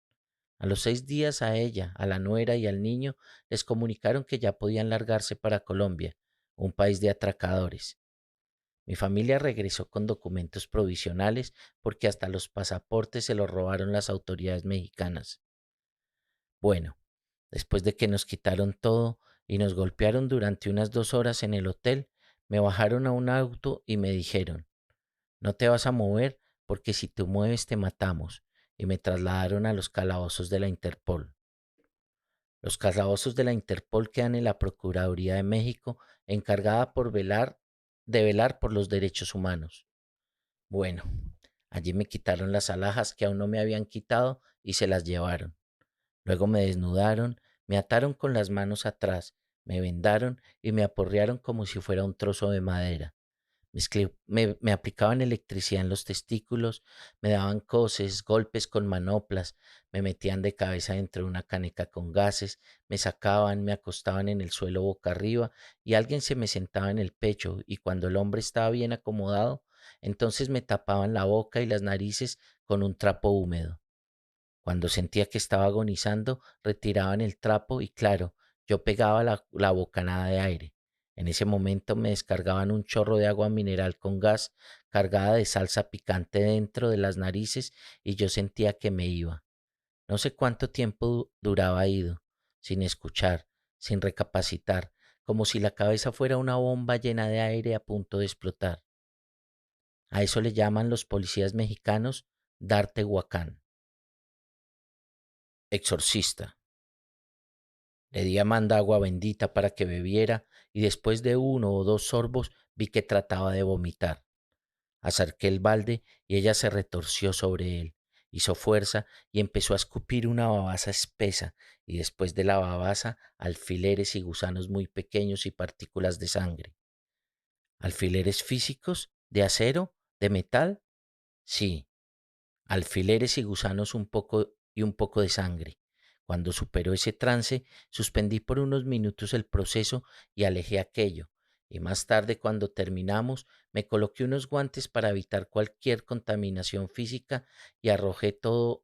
A los 6 días a ella, a la nuera y al niño les comunicaron que ya podían largarse para Colombia, un país de atracadores. Mi familia regresó con documentos provisionales porque hasta los pasaportes se los robaron las autoridades mexicanas. Bueno, después de que nos quitaron todo y nos golpearon durante unas 2 horas en el hotel, me bajaron a un auto y me dijeron, no te vas a mover porque si te mueves te matamos, y me trasladaron a los calabozos de la Interpol. Los calabozos de la Interpol quedan en la Procuraduría de México, encargada de velar por los derechos humanos. Bueno, allí me quitaron las alhajas que aún no me habían quitado y se las llevaron. Luego me desnudaron, me ataron con las manos atrás, me vendaron y me aporrearon como si fuera un trozo de madera. Me aplicaban electricidad en los testículos, me daban coces, golpes con manoplas, me metían de cabeza dentro de una caneca con gases, me sacaban, me acostaban en el suelo boca arriba y alguien se me sentaba en el pecho y cuando el hombre estaba bien acomodado, entonces me tapaban la boca y las narices con un trapo húmedo. Cuando sentía que estaba agonizando, retiraban el trapo y claro, yo pegaba la bocanada de aire. En ese momento me descargaban un chorro de agua mineral con gas cargada de salsa picante dentro de las narices y yo sentía que me iba. No sé cuánto tiempo duraba ido, sin escuchar, sin recapacitar, como si la cabeza fuera una bomba llena de aire a punto de explotar. A eso le llaman los policías mexicanos darte huacán. Exorcista. Le di a Amanda agua bendita para que bebiera y después de 1 o 2 sorbos vi que trataba de vomitar. Acerqué el balde y ella se retorció sobre él, hizo fuerza y empezó a escupir una babasa espesa y después de la babasa alfileres y gusanos muy pequeños y partículas de sangre. ¿Alfileres físicos? ¿De acero? ¿De metal? Sí, alfileres y gusanos un poco de sangre. Cuando superó ese trance, suspendí por unos minutos el proceso y alejé aquello. Y más tarde, cuando terminamos, me coloqué unos guantes para evitar cualquier contaminación física y arrojé todo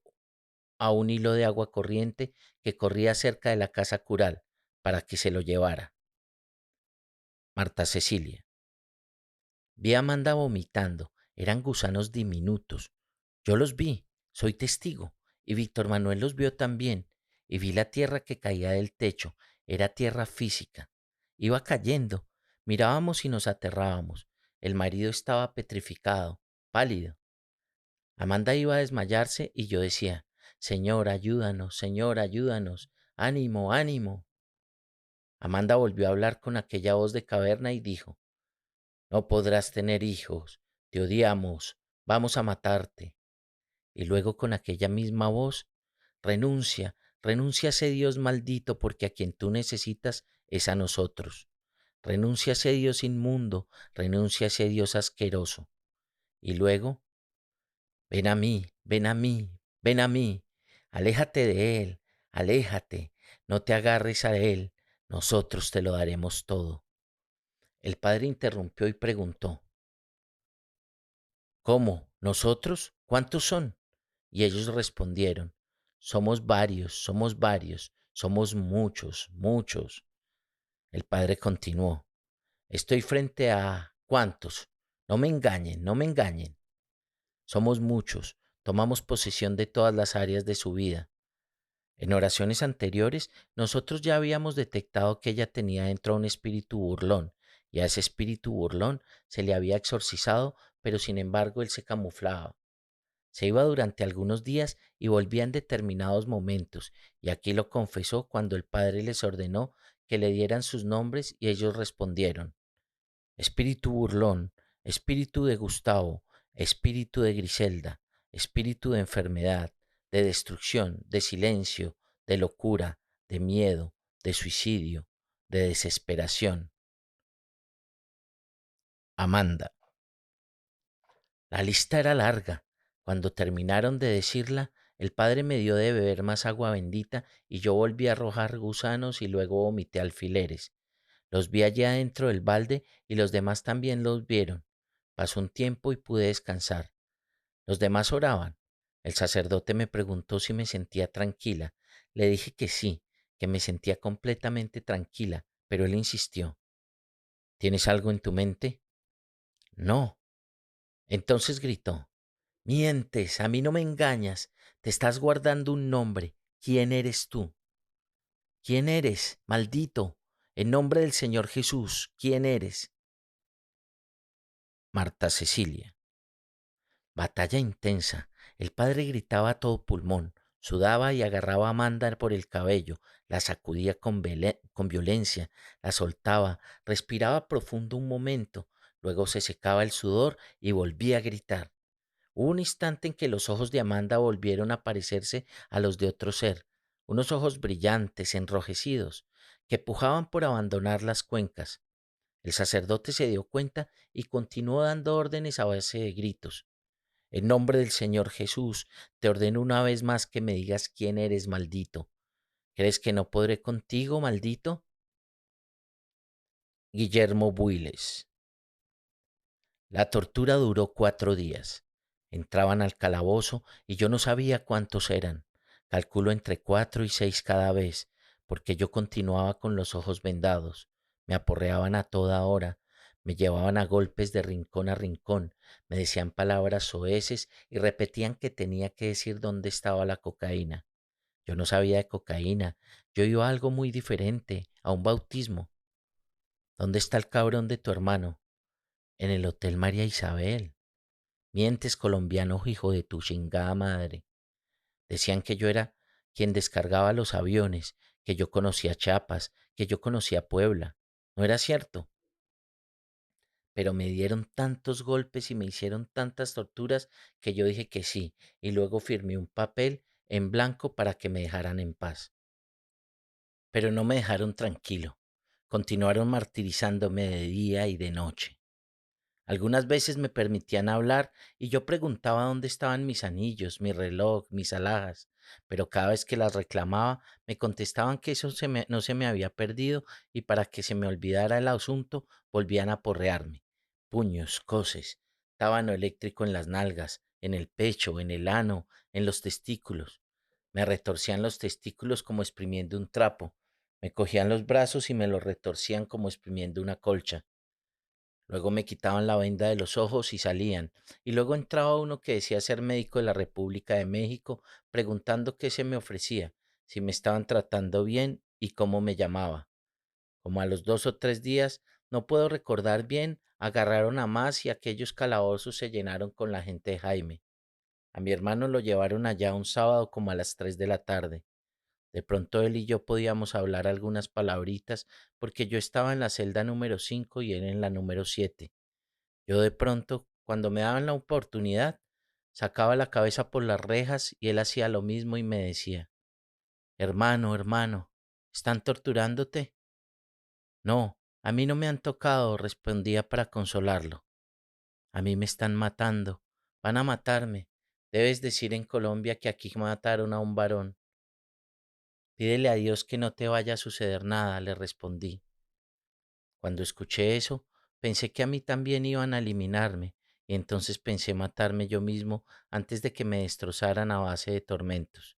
a un hilo de agua corriente que corría cerca de la casa cural para que se lo llevara. Marta Cecilia. Vi a Amanda vomitando. Eran gusanos diminutos. Yo los vi, soy testigo, y Víctor Manuel los vio también, y vi la tierra que caía del techo, era tierra física. Iba cayendo, mirábamos y nos aterrábamos. El marido estaba petrificado, pálido. Amanda iba a desmayarse y yo decía, Señor, ayúdanos, ánimo, ánimo. Amanda volvió a hablar con aquella voz de caverna y dijo, no podrás tener hijos, te odiamos, vamos a matarte. Y luego con aquella misma voz, renuncia, renuncia a ese Dios maldito porque a quien tú necesitas es a nosotros. Renuncia a ese Dios inmundo, renuncia a ese Dios asqueroso. Y luego, ven a mí, ven a mí, ven a mí, aléjate de él, aléjate, no te agarres a él, nosotros te lo daremos todo. El padre interrumpió y preguntó, ¿cómo? ¿Nosotros? ¿Cuántos son? Y ellos respondieron, somos varios, somos muchos, muchos. El padre continuó, estoy frente a ¿cuántos? No me engañen, no me engañen. Somos muchos, tomamos posesión de todas las áreas de su vida. En oraciones anteriores, nosotros ya habíamos detectado que ella tenía dentro un espíritu burlón, y a ese espíritu burlón se le había exorcizado, pero sin embargo él se camuflaba. Se iba durante algunos días y volvía en determinados momentos, y aquí lo confesó cuando el padre les ordenó que le dieran sus nombres y ellos respondieron: espíritu burlón, espíritu de Gustavo, espíritu de Griselda, espíritu de enfermedad, de destrucción, de silencio, de locura, de miedo, de suicidio, de desesperación. Amanda. La lista era larga. Cuando terminaron de decirla, el padre me dio de beber más agua bendita y yo volví a arrojar gusanos y luego vomité alfileres. Los vi allá dentro del balde y los demás también los vieron. Pasó un tiempo y pude descansar. Los demás oraban. El sacerdote me preguntó si me sentía tranquila. Le dije que sí, que me sentía completamente tranquila, pero él insistió. ¿Tienes algo en tu mente? No. Entonces gritó. Mientes, a mí no me engañas, te estás guardando un nombre. ¿Quién eres tú? ¿Quién eres, maldito? En nombre del Señor Jesús, ¿quién eres? Marta Cecilia. Batalla intensa. El padre gritaba a todo pulmón, sudaba y agarraba a Amanda por el cabello, la sacudía con violencia, la soltaba, respiraba profundo un momento, luego se secaba el sudor y volvía a gritar. Hubo un instante en que los ojos de Amanda volvieron a parecerse a los de otro ser, unos ojos brillantes, enrojecidos, que pujaban por abandonar las cuencas. El sacerdote se dio cuenta y continuó dando órdenes a base de gritos. En nombre del Señor Jesús, te ordeno una vez más que me digas quién eres, maldito. ¿Crees que no podré contigo, maldito? Guillermo Builes. La tortura duró 4 días. Entraban al calabozo y yo no sabía cuántos eran. Calculo entre 4 y 6 cada vez, porque yo continuaba con los ojos vendados. Me aporreaban a toda hora, me llevaban a golpes de rincón a rincón, me decían palabras soeces y repetían que tenía que decir dónde estaba la cocaína. Yo no sabía de cocaína, yo iba a algo muy diferente, a un bautismo. ¿Dónde está el cabrón de tu hermano? En el Hotel María Isabel. Mientes, colombiano, hijo de tu chingada madre. Decían que yo era quien descargaba los aviones, que yo conocía Chiapas, que yo conocía Puebla. No era cierto, pero me dieron tantos golpes y me hicieron tantas torturas que yo dije que sí, y luego firmé un papel en blanco para que me dejaran en paz. Pero no me dejaron tranquilo. Continuaron martirizándome de día y de noche. Algunas veces me permitían hablar y yo preguntaba dónde estaban mis anillos, mi reloj, mis alhajas, pero cada vez que las reclamaba me contestaban que eso no se me había perdido y para que se me olvidara el asunto volvían a porrearme. Puños, coces, tábano eléctrico en las nalgas, en el pecho, en el ano, en los testículos. Me retorcían los testículos como exprimiendo un trapo. Me cogían los brazos y me los retorcían como exprimiendo una colcha. Luego me quitaban la venda de los ojos y salían. Y luego entraba uno que decía ser médico de la República de México, preguntando qué se me ofrecía, si me estaban tratando bien y cómo me llamaba. Como a los 2 o 3 días, no puedo recordar bien, agarraron a más y aquellos calabozos se llenaron con la gente de Jaime. A mi hermano lo llevaron allá un sábado como a las 3 de la tarde. De pronto él y yo podíamos hablar algunas palabritas porque yo estaba en la celda número 5 y él en la número 7. Yo de pronto, cuando me daban la oportunidad, sacaba la cabeza por las rejas y él hacía lo mismo y me decía: hermano, hermano, ¿están torturándote? No, a mí no me han tocado, respondía para consolarlo. A mí me están matando, van a matarme. Debes decir en Colombia que aquí mataron a un varón. Pídele a Dios que no te vaya a suceder nada, le respondí. Cuando escuché eso, pensé que a mí también iban a eliminarme, y entonces pensé matarme yo mismo antes de que me destrozaran a base de tormentos.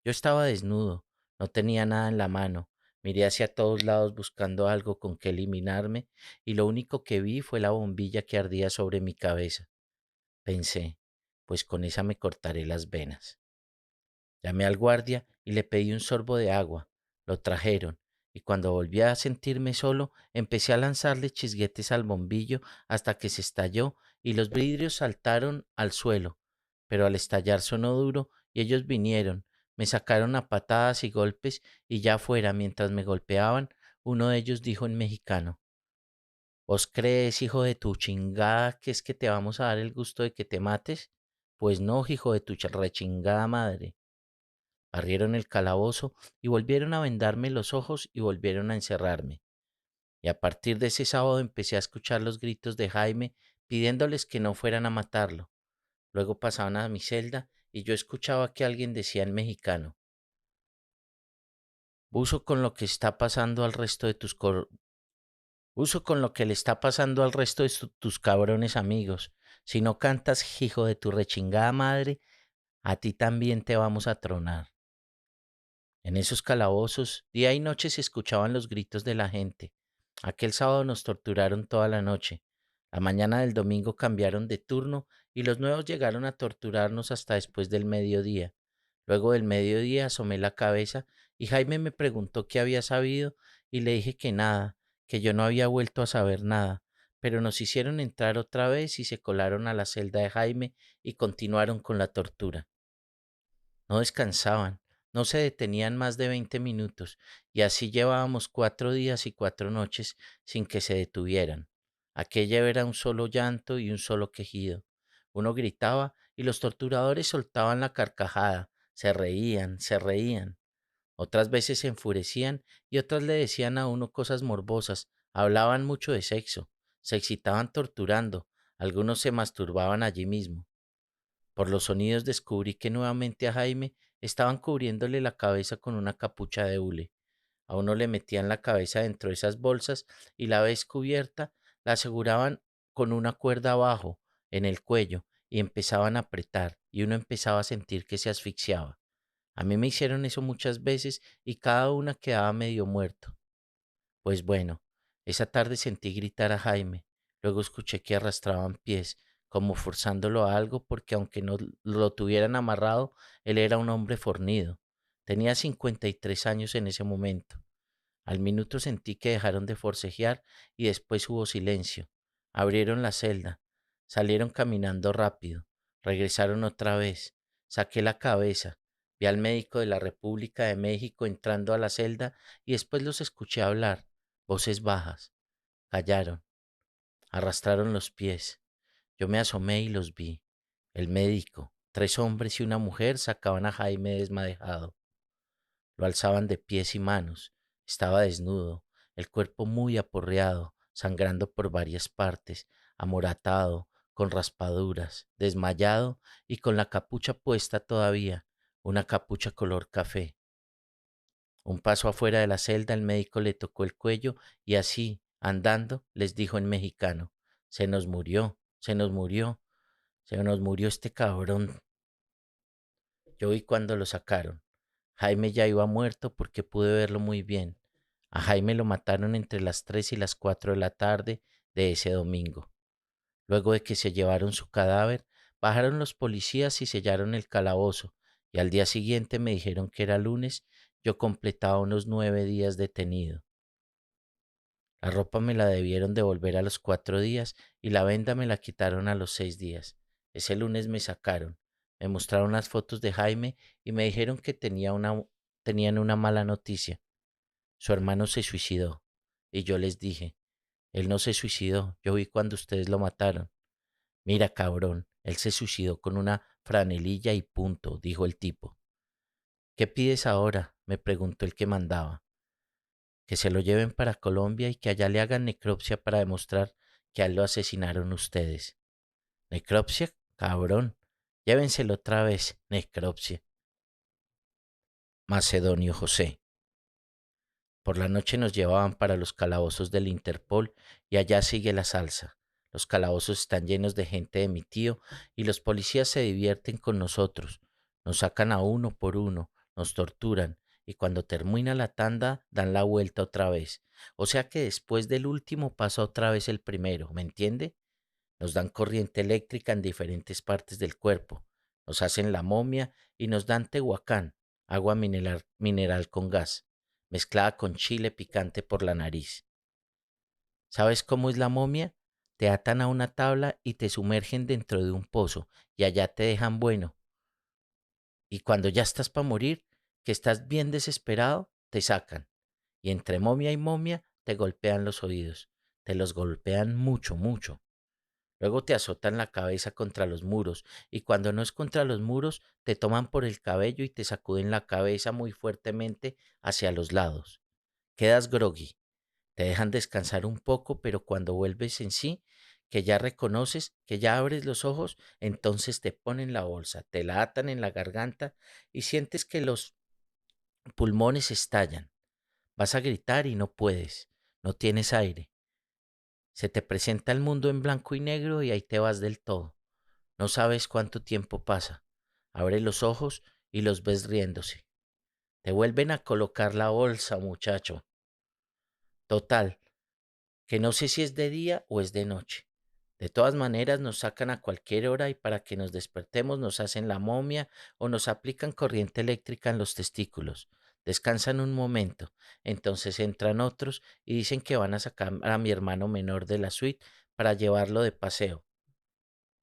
Yo estaba desnudo, no tenía nada en la mano, miré hacia todos lados buscando algo con que eliminarme, y lo único que vi fue la bombilla que ardía sobre mi cabeza. Pensé, pues con esa me cortaré las venas. Llamé al guardia y le pedí un sorbo de agua. Lo trajeron, y cuando volví a sentirme solo, empecé a lanzarle chisguetes al bombillo hasta que se estalló y los vidrios saltaron al suelo. Pero al estallar sonó duro y ellos vinieron, me sacaron a patadas y golpes y ya afuera, mientras me golpeaban, uno de ellos dijo en mexicano: ¿Vos crees, hijo de tu chingada, que es que te vamos a dar el gusto de que te mates? Pues no, hijo de tu rechingada madre. Barrieron el calabozo y volvieron a vendarme los ojos y volvieron a encerrarme. Y a partir de ese sábado empecé a escuchar los gritos de Jaime pidiéndoles que no fueran a matarlo. Luego pasaban a mi celda y yo escuchaba que alguien decía en mexicano: Uso con lo que está pasando al resto de Uso con lo que le está pasando al resto de tus cabrones amigos. Si no cantas, hijo de tu rechingada madre, a ti también te vamos a tronar. En esos calabozos, día y noche se escuchaban los gritos de la gente. Aquel sábado nos torturaron toda la noche. La mañana del domingo cambiaron de turno y los nuevos llegaron a torturarnos hasta después del mediodía. Luego del mediodía asomé la cabeza y Jaime me preguntó qué había sabido y le dije que nada, que yo no había vuelto a saber nada. Pero nos hicieron entrar otra vez y se colaron a la celda de Jaime y continuaron con la tortura. No descansaban, no se detenían más de 20 minutos, y así llevábamos 4 días y 4 noches sin que se detuvieran. Aquello era un solo llanto y un solo quejido. Uno gritaba y los torturadores soltaban la carcajada, se reían, se reían. Otras veces se enfurecían y otras le decían a uno cosas morbosas, hablaban mucho de sexo, se excitaban torturando, algunos se masturbaban allí mismo. Por los sonidos descubrí que nuevamente a Jaime estaban cubriéndole la cabeza con una capucha de hule. A uno le metían la cabeza dentro de esas bolsas y la vez cubierta la aseguraban con una cuerda abajo, en el cuello, y empezaban a apretar, y uno empezaba a sentir que se asfixiaba. A mí me hicieron eso muchas veces y cada una quedaba medio muerto. Pues bueno, esa tarde sentí gritar a Jaime, luego escuché que arrastraban pies, como forzándolo a algo porque aunque no lo tuvieran amarrado, él era un hombre fornido. Tenía 53 años en ese momento. Al minuto sentí que dejaron de forcejear y después hubo silencio. Abrieron la celda, salieron caminando rápido, regresaron otra vez. Saqué la cabeza, vi al médico de la República de México entrando a la celda y después los escuché hablar, voces bajas. Callaron, arrastraron los pies. Yo me asomé y los vi. El médico, 3 hombres y una mujer sacaban a Jaime desmadejado. Lo alzaban de pies y manos. Estaba desnudo, el cuerpo muy aporreado, sangrando por varias partes, amoratado, con raspaduras, desmayado y con la capucha puesta todavía, una capucha color café. Un paso afuera de la celda, el médico le tocó el cuello y así, andando, les dijo en mexicano: Se nos murió, se nos murió, se nos murió este cabrón. Yo vi cuando lo sacaron. Jaime ya iba muerto porque pude verlo muy bien. A Jaime lo mataron entre las 3 y las 4 de la tarde de ese domingo. Luego de que se llevaron su cadáver, bajaron los policías y sellaron el calabozo, y al día siguiente me dijeron que era lunes, yo completaba unos 9 días detenido. La ropa me la debieron devolver a los 4 días y la venda me la quitaron a los 6 días. Ese lunes me sacaron, me mostraron las fotos de Jaime y me dijeron que tenían una mala noticia. Su hermano se suicidó. Y yo les dije: Él no se suicidó, yo vi cuando ustedes lo mataron. Mira, cabrón, él se suicidó con una franelilla y punto, dijo el tipo. ¿Qué pides ahora?, me preguntó el que mandaba. Que se lo lleven para Colombia y que allá le hagan necropsia para demostrar que a él lo asesinaron ustedes. ¿Necropsia? Cabrón. Llévenselo otra vez, necropsia. Macedonio José. Por la noche nos llevaban para los calabozos del Interpol y allá sigue la salsa. Los calabozos están llenos de gente de mi tío y los policías se divierten con nosotros. Nos sacan a uno por uno, nos torturan y cuando termina la tanda dan la vuelta otra vez. O sea que después del último pasa otra vez el primero, ¿me entiende? Nos dan corriente eléctrica en diferentes partes del cuerpo. Nos hacen la momia y nos dan tehuacán, agua mineral con gas. mezclada con chile picante por la nariz. ¿Sabes cómo es la momia? Te atan a una tabla y te sumergen dentro de un pozo y allá te dejan bueno. Y cuando ya estás para morir, que estás bien desesperado, te sacan. Y entre momia y momia te golpean los oídos. Te los golpean mucho, mucho. Luego te azotan la cabeza contra los muros y cuando no es contra los muros, te toman por el cabello y te sacuden la cabeza muy fuertemente hacia los lados. Quedas groggy, te dejan descansar un poco, pero cuando vuelves en sí, que ya reconoces, que ya abres los ojos, entonces te ponen la bolsa, te la atan en la garganta y sientes que los pulmones estallan. Vas a gritar y no puedes, no tienes aire. Se te presenta el mundo en blanco y negro y ahí te vas del todo. No sabes cuánto tiempo pasa. Abres los ojos y los ves riéndose. Te vuelven a colocar la bolsa, muchacho. Total, que no sé si es de día o es de noche. De todas maneras nos sacan a cualquier hora y para que nos despertemos nos hacen la momia o nos aplican corriente eléctrica en los testículos. Descansan un momento, entonces entran otros y dicen que van a sacar a mi hermano menor de la suite para llevarlo de paseo.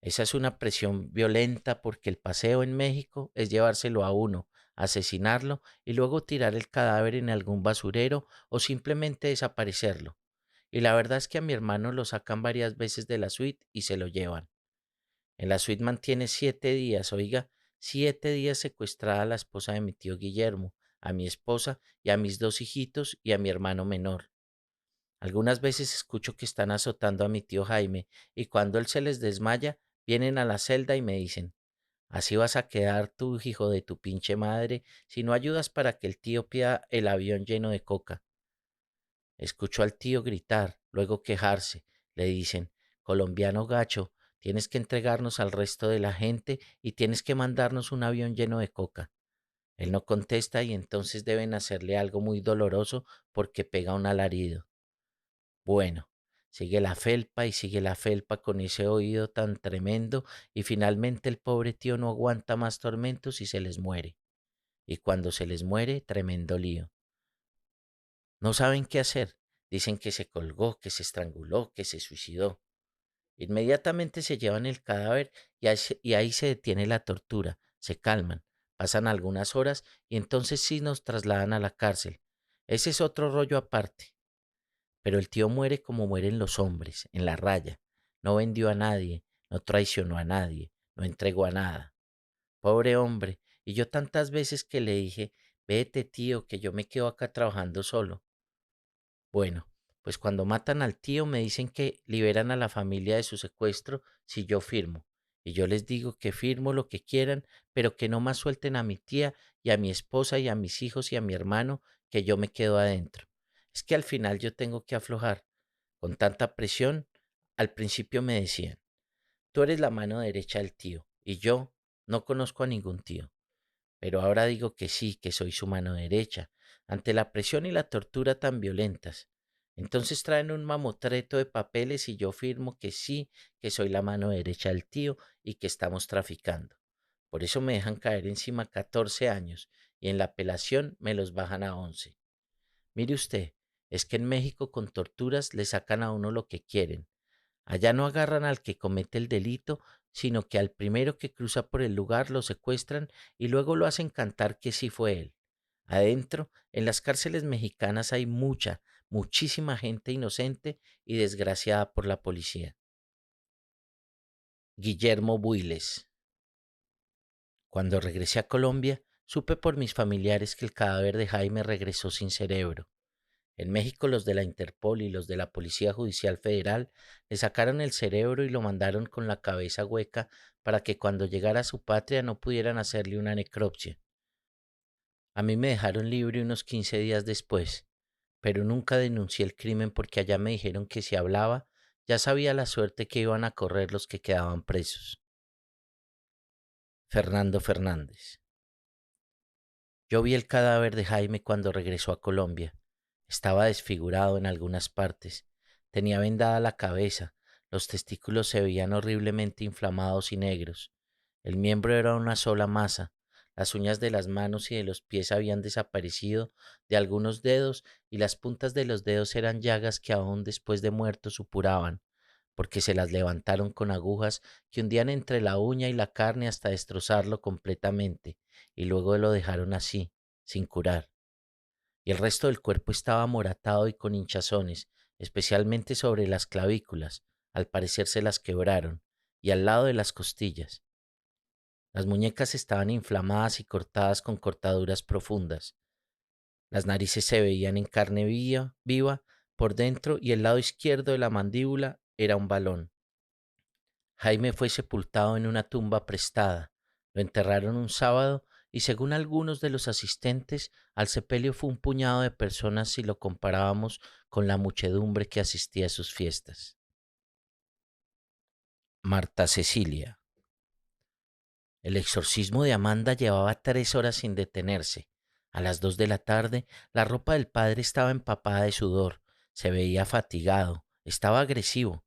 Esa es una presión violenta porque el paseo en México es llevárselo a uno, asesinarlo y luego tirar el cadáver en algún basurero o simplemente desaparecerlo. Y la verdad es que a mi hermano lo sacan varias veces de la suite y se lo llevan. En la suite mantiene 7 días, oiga, 7 días secuestrada a la esposa de mi tío Guillermo, a mi esposa y a mis 2 hijitos y a mi hermano menor. Algunas veces escucho que están azotando a mi tío Jaime y cuando él se les desmaya, vienen a la celda y me dicen, así vas a quedar tú, hijo de tu pinche madre, si no ayudas para que el tío pida el avión lleno de coca. Escucho al tío gritar, luego quejarse. Le dicen, colombiano gacho, tienes que entregarnos al resto de la gente y tienes que mandarnos un avión lleno de coca. Él no contesta y entonces deben hacerle algo muy doloroso porque pega un alarido. Bueno, sigue la felpa y sigue la felpa con ese oído tan tremendo y finalmente el pobre tío no aguanta más tormentos y se les muere. Y cuando se les muere, tremendo lío. No saben qué hacer. Dicen que se colgó, que se estranguló, que se suicidó. Inmediatamente se llevan el cadáver y ahí se detiene la tortura. Se calman. Pasan algunas horas y entonces sí nos trasladan a la cárcel. Ese es otro rollo aparte. Pero el tío muere como mueren los hombres, en la raya. No vendió a nadie, no traicionó a nadie, no entregó a nada. Pobre hombre. Y yo tantas veces que le dije, vete tío, que yo me quedo acá trabajando solo. Bueno, pues cuando matan al tío me dicen que liberan a la familia de su secuestro si yo firmo. Y yo les digo que firmo lo que quieran, pero que no más suelten a mi tía y a mi esposa y a mis hijos y a mi hermano, que yo me quedo adentro. Es que al final yo tengo que aflojar. Con tanta presión, al principio me decían, tú eres la mano derecha del tío, y yo no conozco a ningún tío. Pero ahora digo que sí, que soy su mano derecha, ante la presión y la tortura tan violentas. Entonces traen un mamotreto de papeles y yo firmo que sí, que soy la mano derecha del tío y que estamos traficando. Por eso me dejan caer encima 14 años y en la apelación me los bajan a 11. Mire usted, es que en México con torturas le sacan a uno lo que quieren. Allá no agarran al que comete el delito, sino que al primero que cruza por el lugar lo secuestran y luego lo hacen cantar que sí fue él. Adentro, en las cárceles mexicanas hay mucha, muchísima gente inocente y desgraciada por la policía. Guillermo Builes. Cuando regresé a Colombia, supe por mis familiares que el cadáver de Jaime regresó sin cerebro. En México los de la Interpol y los de la Policía Judicial Federal le sacaron el cerebro y lo mandaron con la cabeza hueca para que cuando llegara a su patria no pudieran hacerle una necropsia. A mí me dejaron libre unos 15 días después, pero nunca denuncié el crimen porque allá me dijeron que si hablaba ya sabía la suerte que iban a correr los que quedaban presos. Fernando Fernández. Yo vi el cadáver de Jaime cuando regresó a Colombia. Estaba desfigurado en algunas partes. Tenía vendada la cabeza. Los testículos se veían horriblemente inflamados y negros. El miembro era una sola masa. Las uñas de las manos y de los pies habían desaparecido de algunos dedos y las puntas de los dedos eran llagas que aún después de muertos supuraban, porque se las levantaron con agujas que hundían entre la uña y la carne hasta destrozarlo completamente, y luego lo dejaron así, sin curar. Y el resto del cuerpo estaba amoratado y con hinchazones, especialmente sobre las clavículas, al parecer se las quebraron, y al lado de las costillas. Las muñecas estaban inflamadas y cortadas con cortaduras profundas. Las narices se veían en carne viva por dentro y el lado izquierdo de la mandíbula era un balón. Jaime fue sepultado en una tumba prestada. Lo enterraron un sábado y según algunos de los asistentes, al sepelio fue un puñado de personas si lo comparábamos con la muchedumbre que asistía a sus fiestas. Marta Cecilia. El exorcismo de Amanda llevaba 3 horas sin detenerse. A las 2 de la tarde, la ropa del padre estaba empapada de sudor. Se veía fatigado, estaba agresivo.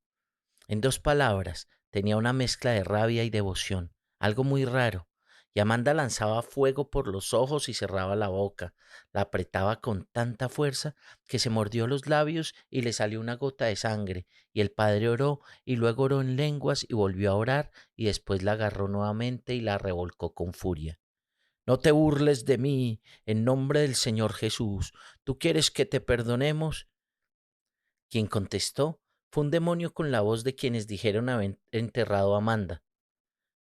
En 2 palabras, tenía una mezcla de rabia y devoción, algo muy raro. Y Amanda lanzaba fuego por los ojos y cerraba la boca. La apretaba con tanta fuerza que se mordió los labios y le salió una gota de sangre. Y el padre oró y luego oró en lenguas y volvió a orar y después la agarró nuevamente y la revolcó con furia. No te burles de mí, en nombre del Señor Jesús. ¿Tú quieres que te perdonemos? Quien contestó fue un demonio con la voz de quienes dijeron haber enterrado a Amanda.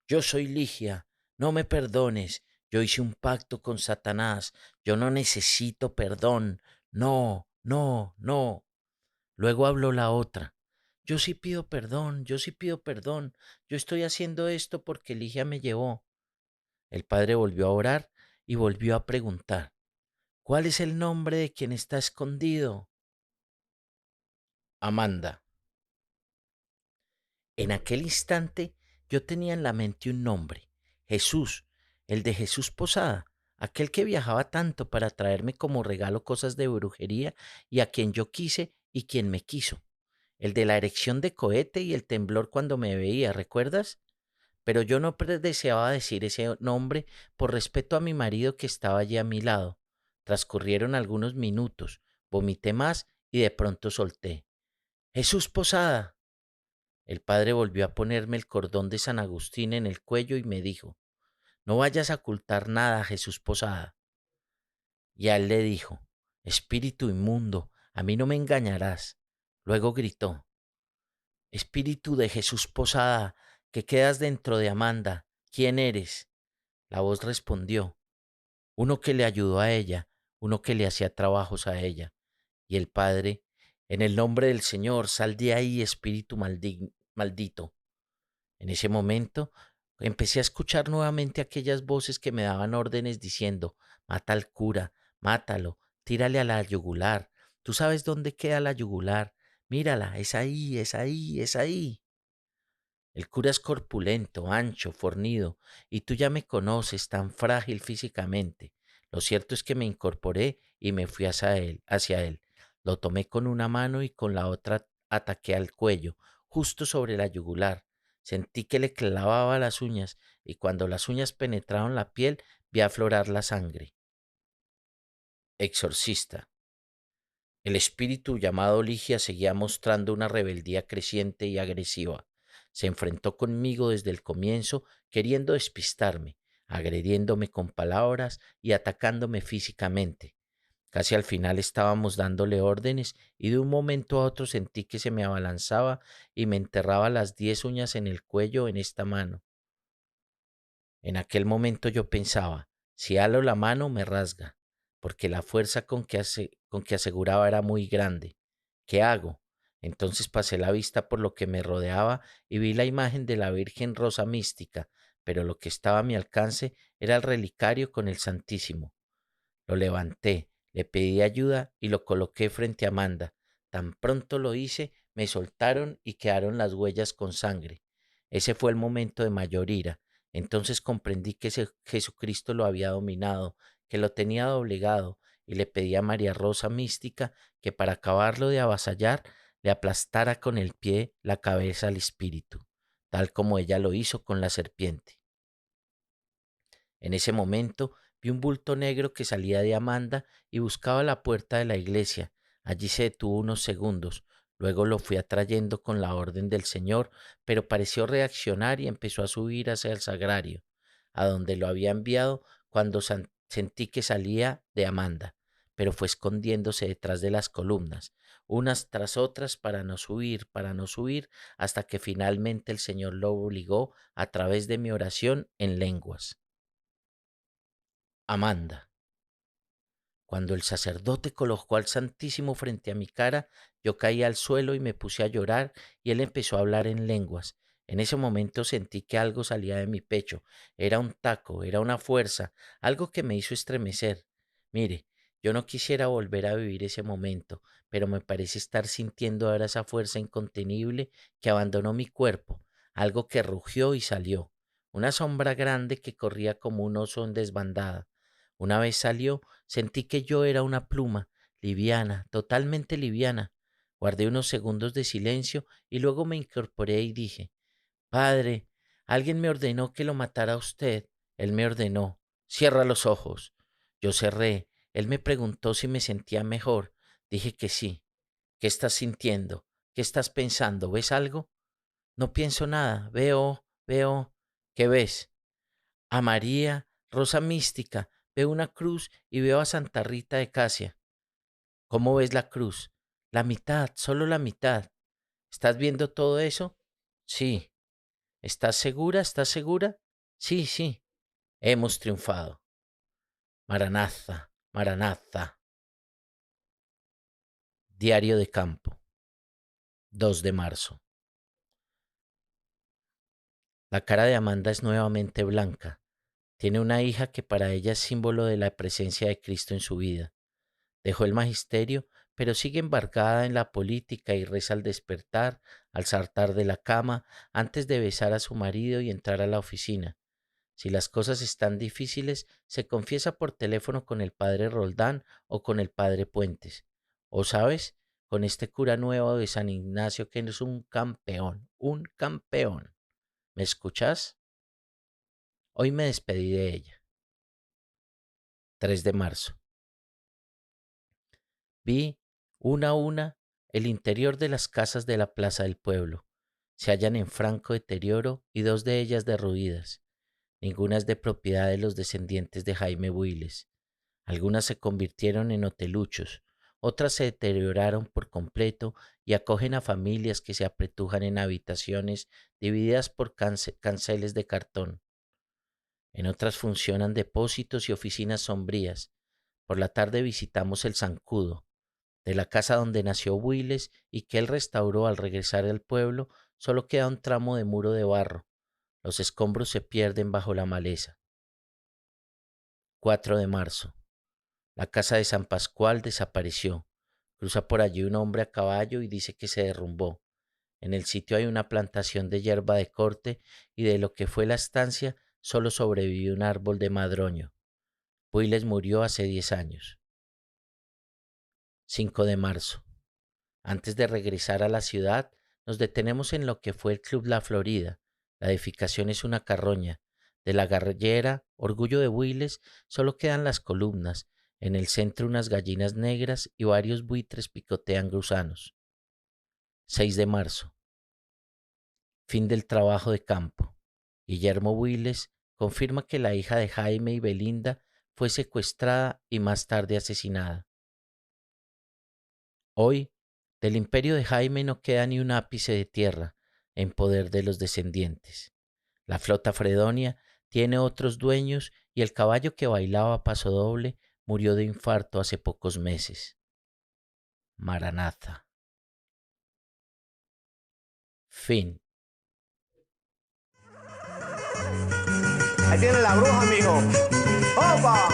Yo soy Ligia, no me perdones, yo hice un pacto con Satanás, yo no necesito perdón, no, no, no. Luego habló la otra. Yo sí pido perdón, yo sí pido perdón, yo estoy haciendo esto porque Ligia me llevó. El padre volvió a orar y volvió a preguntar, ¿cuál es el nombre de quien está escondido? Amanda. En aquel instante yo tenía en la mente un nombre, Jesús, el de Jesús Posada, aquel que viajaba tanto para traerme como regalo cosas de brujería y a quien yo quise y quien me quiso, el de la erección de cohete y el temblor cuando me veía, ¿recuerdas? Pero yo no deseaba decir ese nombre por respeto a mi marido que estaba allí a mi lado. Transcurrieron algunos minutos, vomité más y de pronto solté. Jesús Posada. El padre volvió a ponerme el cordón de San Agustín en el cuello y me dijo, no vayas a ocultar nada, Jesús Posada. Y a él le dijo, espíritu inmundo, a mí no me engañarás. Luego gritó, espíritu de Jesús Posada, que quedas dentro de Amanda, ¿quién eres? La voz respondió, uno que le ayudó a ella, uno que le hacía trabajos a ella. Y el padre, en el nombre del Señor, sal de ahí, espíritu maldito. En ese momento empecé a escuchar nuevamente aquellas voces que me daban órdenes diciendo, mata al cura, mátalo, tírale a la yugular. ¿Tú sabes dónde queda la yugular? Mírala, es ahí, es ahí, es ahí. El cura es corpulento, ancho, fornido, y tú ya me conoces, tan frágil físicamente. Lo cierto es que me incorporé y me fui hacia él. Lo tomé con una mano y con la otra ataqué al cuello, justo sobre la yugular. Sentí que le clavaba las uñas y cuando las uñas penetraron la piel vi aflorar la sangre. Exorcista. El espíritu llamado Ligia seguía mostrando una rebeldía creciente y agresiva. Se enfrentó conmigo desde el comienzo, queriendo despistarme, agrediéndome con palabras y atacándome físicamente. Casi al final estábamos dándole órdenes y de un momento a otro sentí que se me abalanzaba y me enterraba las 10 uñas en el cuello en esta mano. En aquel momento yo pensaba, si halo la mano me rasga, porque la fuerza con que aseguraba era muy grande. ¿Qué hago? Entonces pasé la vista por lo que me rodeaba y vi la imagen de la Virgen Rosa Mística, pero lo que estaba a mi alcance era el relicario con el Santísimo. Lo levanté, le pedí ayuda y lo coloqué frente a Amanda. Tan pronto lo hice, me soltaron y quedaron las huellas con sangre. Ese fue el momento de mayor ira. Entonces comprendí que Jesucristo lo había dominado, que lo tenía doblegado, y le pedí a María Rosa Mística que para acabarlo de avasallar, le aplastara con el pie la cabeza al espíritu, tal como ella lo hizo con la serpiente. En ese momento vi un bulto negro que salía de Amanda y buscaba la puerta de la iglesia. Allí se detuvo unos segundos. Luego lo fui atrayendo con la orden del Señor, pero pareció reaccionar y empezó a subir hacia el sagrario, a donde lo había enviado cuando sentí que salía de Amanda, pero fue escondiéndose detrás de las columnas, unas tras otras para no subir, hasta que finalmente el Señor lo obligó a través de mi oración en lenguas. Amanda. Cuando el sacerdote colocó al Santísimo frente a mi cara, yo caí al suelo y me puse a llorar y él empezó a hablar en lenguas. En ese momento sentí que algo salía de mi pecho. Era un taco, era una fuerza, algo que me hizo estremecer. Mire, yo no quisiera volver a vivir ese momento, pero me parece estar sintiendo ahora esa fuerza incontenible que abandonó mi cuerpo, algo que rugió y salió. Una sombra grande que corría como un oso en desbandada. Una vez salió, sentí que yo era una pluma, liviana, totalmente liviana. Guardé unos segundos de silencio y luego me incorporé y dije, Padre, alguien me ordenó que lo matara a usted. Él me ordenó, cierra los ojos. Yo cerré. Él me preguntó si me sentía mejor. Dije que sí. ¿Qué estás sintiendo? ¿Qué estás pensando? ¿Ves algo? No pienso nada. Veo. ¿Qué ves? A María, Rosa Mística, veo una cruz y veo a Santa Rita de Casia. ¿Cómo ves la cruz? La mitad, solo la mitad. ¿Estás viendo todo eso? Sí. ¿Estás segura? ¿Estás segura? Sí, sí. Hemos triunfado. Maranatha, Maranatha. Diario de campo. 2 de marzo. La cara de Amanda es nuevamente blanca. Tiene una hija que para ella es símbolo de la presencia de Cristo en su vida. Dejó el magisterio, pero sigue embarcada en la política y reza al despertar, al saltar de la cama, antes de besar a su marido y entrar a la oficina. Si las cosas están difíciles, se confiesa por teléfono con el padre Roldán o con el padre Puentes. O, ¿sabes? Con este cura nuevo de San Ignacio que es un campeón, un campeón. ¿Me escuchas? Hoy me despedí de ella. 3 de marzo. Vi una a una el interior de las casas de la plaza del pueblo. Se hallan en franco deterioro y 2 de ellas derruidas. Ninguna es de propiedad de los descendientes de Jaime Builes. Algunas se convirtieron en hoteluchos, otras se deterioraron por completo y acogen a familias que se apretujan en habitaciones divididas por canceles de cartón. En otras funcionan depósitos y oficinas sombrías. Por la tarde visitamos el Zancudo. De la casa donde nació Builes y que él restauró al regresar al pueblo, solo queda un tramo de muro de barro. Los escombros se pierden bajo la maleza. 4 de marzo. La casa de San Pascual desapareció. Cruza por allí un hombre a caballo y dice que se derrumbó. En el sitio hay una plantación de hierba de corte y de lo que fue la estancia solo sobrevivió un árbol de madroño. Builes murió hace 10 años. 5 de marzo. Antes de regresar a la ciudad, nos detenemos en lo que fue el Club La Florida. La edificación es una carroña. De la garrillera, orgullo de Builes, solo quedan las columnas. En el centro unas gallinas negras y varios buitres picotean gusanos. 6 de marzo. Fin del trabajo de campo. Guillermo Builes confirma que la hija de Jaime y Belinda fue secuestrada y más tarde asesinada. Hoy, del imperio de Jaime no queda ni un ápice de tierra en poder de los descendientes. La flota Fredonia tiene otros dueños y el caballo que bailaba a paso doble murió de infarto hace pocos meses. Maranatha. Fin. Ahí tiene la bruja, amigo. ¡Opa!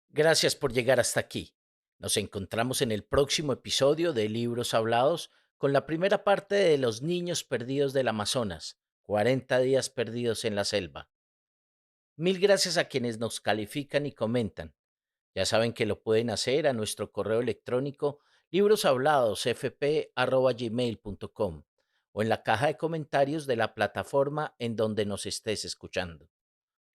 Gracias por llegar hasta aquí. Nos encontramos en el próximo episodio de Libros Hablados con la primera parte de Los niños perdidos del Amazonas, 40 días perdidos en la selva. Mil gracias a quienes nos califican y comentan. Ya saben que lo pueden hacer a nuestro correo electrónico libroshabladosfp@gmail.com o en la caja de comentarios de la plataforma en donde nos estés escuchando.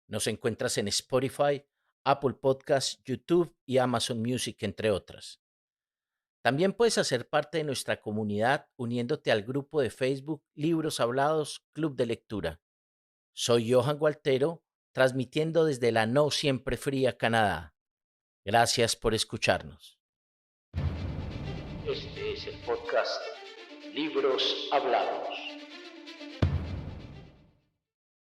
Nos encuentras en Spotify, Apple Podcasts, YouTube y Amazon Music, entre otras. También puedes hacer parte de nuestra comunidad uniéndote al grupo de Facebook Libros Hablados Club de Lectura. Soy Johan Gualtero, transmitiendo desde la no siempre fría Canadá. Gracias por escucharnos. Este es el podcast Libros Hablados.